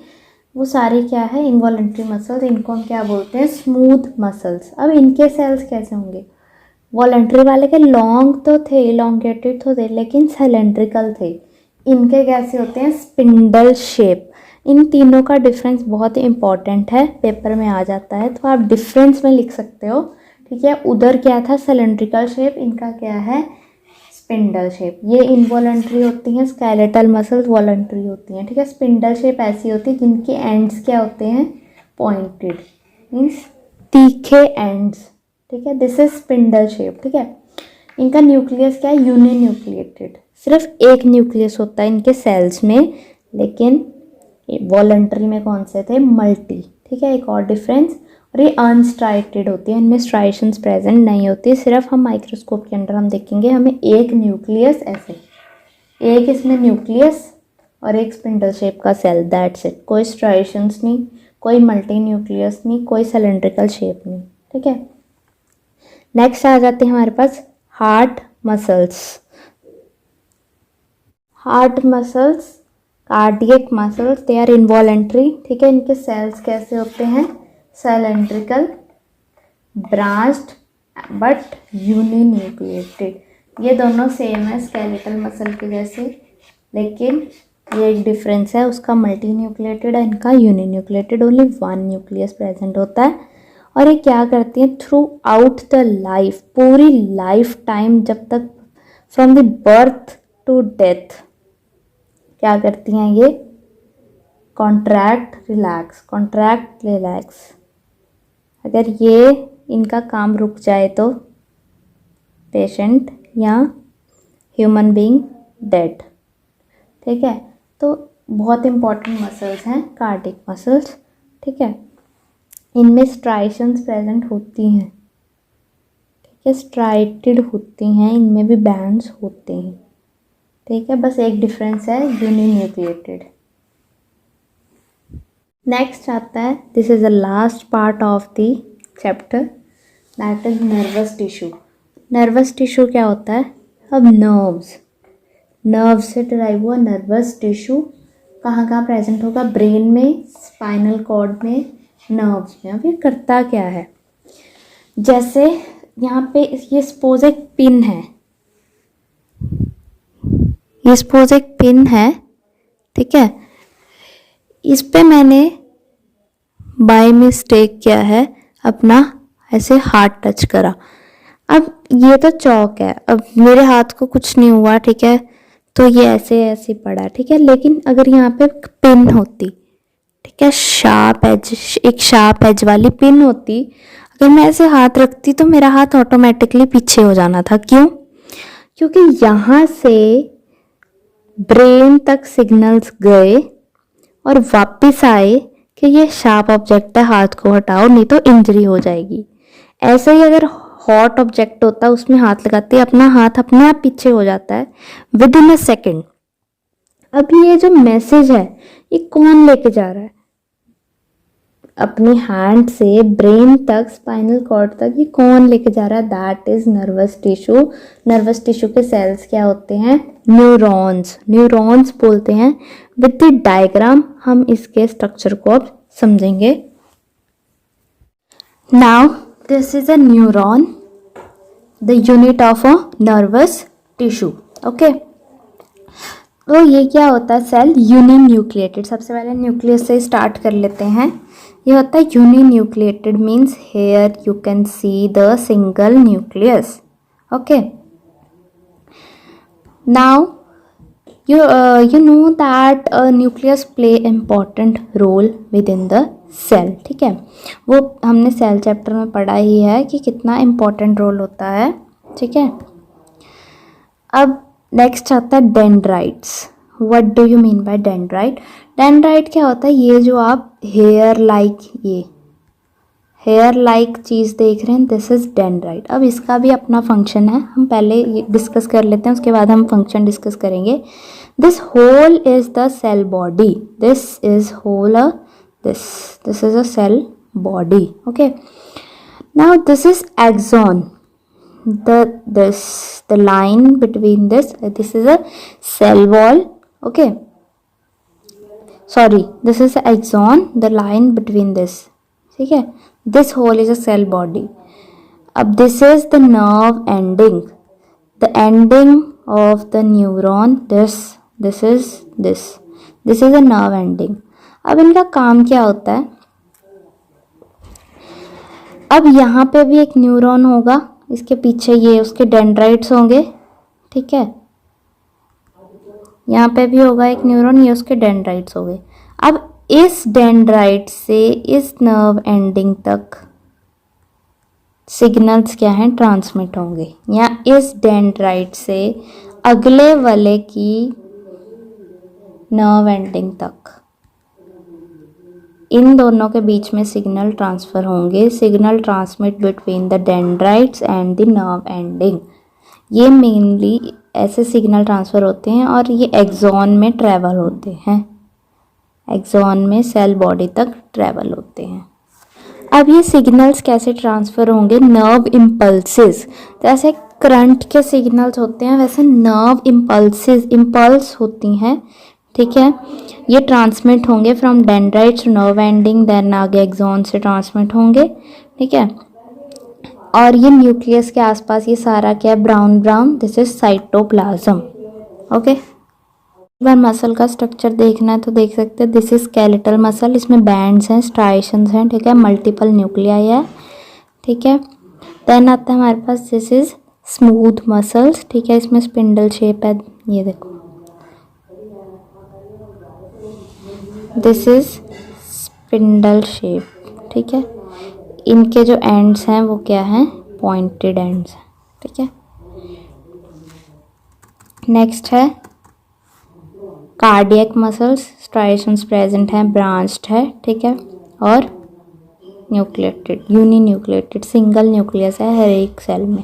Speaker 2: वो सारी क्या है इनवॉलंटरी मसल्स। इनको हम क्या बोलते हैं, स्मूथ मसल्स। अब इनके सेल्स कैसे होंगे, वॉलंटरी वाले के लॉन्ग तो थे, इलोंगेटेड तो थे, लेकिन सिलेंड्रिकल थे। इनके कैसे होते हैं, स्पिंडल शेप। इन तीनों का डिफरेंस बहुत ही इंपॉर्टेंट है, पेपर में आ जाता है, तो आप डिफरेंस में लिख सकते हो। ठीक है, उधर क्या था सिलेंड्रिकल शेप, इनका क्या है स्पिंडल शेप। ये इनवॉलंटरी होती हैं, स्केलेटल मसल्स वॉलंटरी होती हैं। ठीक है, स्पिंडल शेप ऐसी होती है जिनके एंड्स क्या होते हैं, पॉइंटेड, मीन्स तीखे एंड्स। ठीक है, दिस इज स्पिंडल शेप। ठीक है, इनका न्यूक्लियस क्या है, यूनिन्यूक्लिएटेड, सिर्फ एक न्यूक्लियस होता है इनके सेल्स में, लेकिन वॉलंटरी में कौन से थे, मल्टी। ठीक है, एक और डिफरेंस, और ये अनस्ट्राइटेड होती है, इनमें स्ट्राइशंस प्रेजेंट नहीं होती, सिर्फ हम माइक्रोस्कोप के अंदर हम देखेंगे, हमें एक न्यूक्लियस, ऐसे एक इसमें न्यूक्लियस और एक स्पिंडल शेप का सेल, दैट्स इट। कोई स्ट्राइशंस नहीं, कोई मल्टी न्यूक्लियस नहीं, कोई सिलेंड्रिकल शेप नहीं। ठीक है, नेक्स्ट आ जाते हैं हमारे पास heart muscles. Heart muscles, cardiac muscles, they are involuntary. ठीक है, इनके सेल्स कैसे होते हैं, सिलेंड्रिकल, ब्रांच्ड बट यूनिन्यूक्लिएटेड। ये दोनों सेम है स्केलेटल मसल के जैसे, लेकिन ये एक डिफरेंस है, उसका मल्टी न्यूक्लिएटेड है, इनका uninucleated, only one nucleus present होता है। और ये क्या करती हैं, थ्रू आउट द लाइफ, पूरी लाइफ टाइम, जब तक from the birth to death क्या करती हैं, ये कॉन्ट्रैक्ट रिलैक्स। अगर ये इनका काम रुक जाए तो पेशेंट या ह्यूमन बीइंग डेड। ठीक है, तो बहुत इंपॉर्टेंट मसल्स हैं कार्डिक मसल्स। ठीक है, इनमें स्ट्राइशंस प्रेजेंट होती हैं। ठीक है, स्ट्राइटेड होती हैं, इनमें भी बैंड्स होते हैं। ठीक है, बस एक डिफरेंस है, यूनिन्यूक्लिएटेड। नेक्स्ट आता है, this is the last part of the chapter, that is nervous tissue. Nervous tissue क्या होता है? अब नर्व से डिराइव हुआ नर्वस टिश्यू कहाँ कहाँ प्रेजेंट होगा? ब्रेन में, स्पाइनल कॉर्ड में, नर्व्स में। अब ये करता क्या है? जैसे यहाँ पे ये सपोज एक पिन है, ठीक है, इस पे मैंने बाय मिस्टेक क्या है, अपना ऐसे हाथ टच करा। अब ये तो चौक है, अब मेरे हाथ को कुछ नहीं हुआ, ठीक है, तो ये ऐसे ऐसे पड़ा। ठीक है, लेकिन अगर यहाँ पे पिन होती, ठीक है, एक शार्प एज वाली पिन होती, अगर मैं ऐसे हाथ रखती तो मेरा हाथ ऑटोमेटिकली पीछे हो जाना था। क्यों? क्योंकि यहाँ से ब्रेन तक सिग्नल्स गए और वापस आए कि ये शार्प ऑब्जेक्ट है, हाथ को हटाओ नहीं तो इंजरी हो जाएगी। ऐसे ही अगर हॉट ऑब्जेक्ट होता, उसमें हाथ लगाते अपना हाथ अपने आप पीछे हो जाता है विद इन अ सेकेंड। अब ये जो मैसेज है ये कौन लेके जा रहा है? अपनी हैंड से ब्रेन तक, स्पाइनल कॉर्ड तक, ये कौन लेके जा रहा है? That is nervous tissue. Nervous tissue के सेल्स क्या होते हैं? न्यूरॉन्स बोलते हैं। विद द डायग्राम हम इसके स्ट्रक्चर को अब समझेंगे। Now this is a neuron, the unit of a nervous tissue. Okay, तो ये क्या होता है? Cell uninucleated. सबसे पहले न्यूक्लियस से स्टार्ट कर लेते हैं। ये होता है uninucleated, means here you can see the single nucleus. Okay, now you know that nucleus play important role within the cell. ठीक है, वो हमने सेल चैप्टर में पढ़ा ही है कि कितना इम्पॉर्टेंट रोल होता है। ठीक है, अब नेक्स्ट आता है dendrites. What do you mean by dendrite? Dendrite क्या होता है? ये जो आप हेयर लाइक चीज़ देख रहे हैं, दिस इज डेंड्राइट। अब इसका भी अपना फंक्शन है, हम पहले ये डिस्कस कर लेते हैं, उसके बाद हम फंक्शन डिस्कस करेंगे। This whole is the cell body. This is a cell body. Okay, now this is axon. The line between this is a cell wall. Okay, sorry, this is axon, the line between this. ठीक है, this whole is a cell body. अब this is the nerve ending, the ending of the neuron. This is a nerve ending. अब इनका काम क्या होता है? अब यहाँ पे भी एक न्यूरॉन होगा, इसके पीछे ये उसके डेंड्राइट्स होंगे। ठीक है, यहाँ पे भी होगा एक न्यूरॉन, ये उसके डेंड्राइट्स हो गए। अब इस डेंड्राइट से इस नर्व एंडिंग तक सिग्नल्स क्या हैं? ट्रांसमिट होंगे, या इस डेंड्राइट से अगले वाले की नर्व एंडिंग तक, इन दोनों के बीच में सिग्नल ट्रांसफ़र होंगे। Signal transmit between the dendrites and the nerve ending. ये मेनली ऐसे सिग्नल ट्रांसफ़र होते हैं और ये एक्सॉन में ट्रैवल होते हैं, एक्सॉन में सेल बॉडी तक ट्रैवल होते हैं। अब ये सिग्नल्स कैसे ट्रांसफ़र होंगे? Nerve impulses. जैसे करंट के सिग्नल्स होते हैं, वैसे नर्व इम्पल्स होती हैं। ठीक है, ये ट्रांसमिट होंगे from dendrites to nerve ending, then आगे एक्सॉन से ट्रांसमिट होंगे। ठीक है, और ये न्यूक्लियस के आसपास ये सारा क्या है? Brown, this is cytoplasm. Okay, एक बार मसल का स्ट्रक्चर देखना है तो देख सकते हैं, दिस इज स्केलेटल मसल, इसमें बैंड्स हैं, स्ट्राइशंस हैं। ठीक है, मल्टीपल न्यूक्लियाई है। ठीक है, देन आता है हमारे पास दिस इज स्मूथ मसल्स। ठीक है, इसमें स्पिंडल शेप है, ये देखो। दिस इज स्पिंडल शेप, ठीक है। इनके जो एंड्स हैं वो क्या हैं, पॉइंटेड एंड्स हैं, ठीक है। नेक्स्ट है कार्डियक मसल्स, स्ट्राइएशंस प्रेजेंट हैं, ब्रांच्ड है, ठीक है। और न्यूक्लिएटेड, यूनिन्यूक्लिएटेड, सिंगल न्यूक्लियस है हर एक सेल में।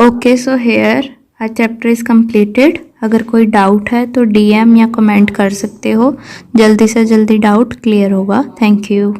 Speaker 2: Okay, so here our chapter is completed. अगर कोई डाउट है तो DM या कमेंट कर सकते हो, जल्दी से जल्दी डाउट क्लियर होगा। Thank you.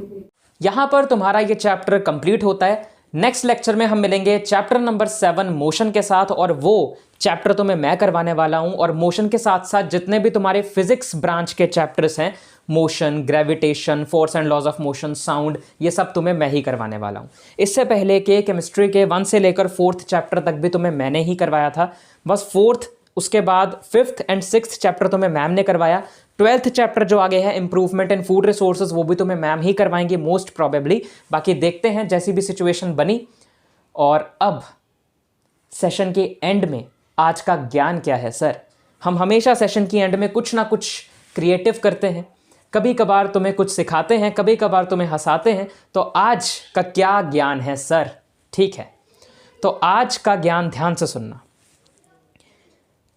Speaker 1: यहाँ पर तुम्हारा ये चैप्टर कंप्लीट होता है। नेक्स्ट लेक्चर में हम मिलेंगे चैप्टर नंबर 7 मोशन के साथ, और वो चैप्टर तुम्हें मैं करवाने वाला हूं। और मोशन के साथ साथ जितने भी तुम्हारे फिजिक्स ब्रांच के चैप्टर्स हैं, motion, gravitation, force and laws of motion, sound, ये सब तुम्हें मैं ही करवाने वाला हूं। इससे पहले के केमिस्ट्री के 1 से लेकर 4th चैप्टर तक भी तुम्हें मैंने ही करवाया था। बस 4th, उसके बाद 5th एंड 6th चैप्टर तुम्हें मैम ने करवाया। 12th चैप्टर जो आगे है इंप्रूवमेंट इन फूड रिसोर्सेज, वो भी तुम्हें मैम ही करवाएंगे मोस्ट प्रोबेबली। बाकी देखते हैं जैसी भी सिचुएशन बनी। और अब सेशन के एंड में आज का ज्ञान क्या है सर? हम हमेशा सेशन की एंड में कुछ ना कुछ क्रिएटिव करते हैं, कभी कभार तुम्हें कुछ सिखाते हैं, कभी कभार तुम्हें हंसाते हैं। तो आज का क्या ज्ञान है सर? ठीक है, तो आज का ज्ञान ध्यान से सुनना।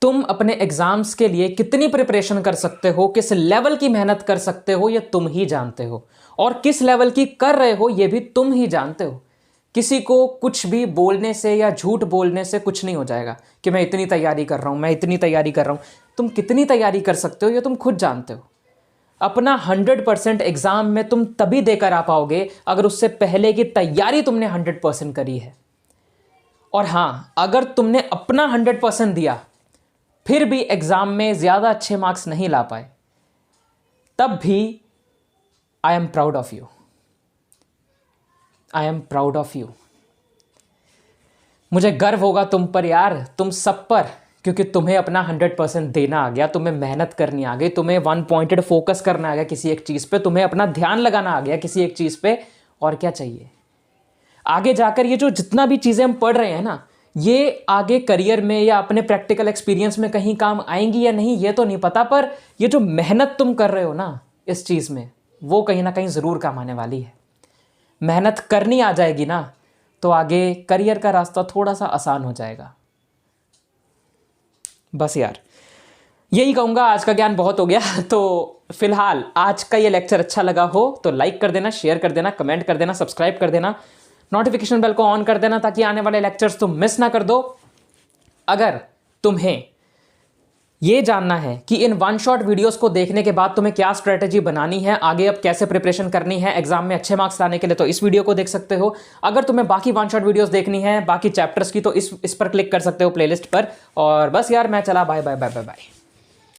Speaker 1: तुम अपने एग्जाम्स के लिए कितनी प्रिपरेशन कर सकते हो, किस लेवल की मेहनत कर सकते हो, ये तुम ही जानते हो। और किस लेवल की कर रहे हो ये भी तुम ही जानते हो। किसी को कुछ भी बोलने से या झूठ बोलने से कुछ नहीं हो जाएगा कि मैं इतनी तैयारी कर रहा हूं, मैं इतनी तैयारी कर रहा हूं। तुम कितनी तैयारी कर सकते हो ये तुम खुद जानते हो। अपना 100% एग्जाम में तुम तभी देकर आ पाओगे अगर उससे पहले की तैयारी तुमने 100% करी है। और हाँ, अगर तुमने अपना 100% दिया फिर भी एग्जाम में ज्यादा अच्छे मार्क्स नहीं ला पाए, तब भी I am proud of you. I am proud of you. मुझे गर्व होगा तुम पर यार, तुम सब पर, क्योंकि तुम्हें अपना 100% देना आ गया, तुम्हें मेहनत करनी आ गई, तुम्हें वन पॉइंटेड फोकस करना आ गया किसी एक चीज पे, तुम्हें अपना ध्यान लगाना आ गया किसी एक चीज पे। और क्या चाहिए? आगे जाकर ये जो जितना भी चीजें हम पढ़ रहे हैं ना, ये आगे करियर में या अपने प्रैक्टिकल एक्सपीरियंस में कहीं काम आएंगी या नहीं ये तो नहीं पता, पर ये जो मेहनत तुम कर रहे हो ना इस चीज में, वो कहीं ना कहीं जरूर काम आने वाली है। मेहनत करनी आ जाएगी ना तो आगे करियर का रास्ता थोड़ा सा आसान हो जाएगा। बस यार यही कहूँगा, आज का ज्ञान बहुत हो गया। तो फिलहाल आज का ये लेक्चर अच्छा लगा हो तो लाइक कर देना, शेयर कर देना, कमेंट कर देना, सब्सक्राइब कर देना, नोटिफिकेशन बेल को ऑन कर देना ताकि आने वाले लेक्चर्स तुम मिस ना कर दो। अगर तुम्हें ये जानना है कि इन वन शॉट वीडियोस को देखने के बाद तुम्हें क्या स्ट्रेटेजी बनानी है, आगे अब कैसे प्रिपरेशन करनी है एग्जाम में अच्छे मार्क्स लाने के लिए, तो इस वीडियो को देख सकते हो। अगर तुम्हें बाकी वन शॉट वीडियोस देखनी है बाकी चैप्टर्स की, तो इस पर क्लिक कर सकते हो प्लेलिस्ट पर। और बस यार मैं चला, bye bye bye bye bye.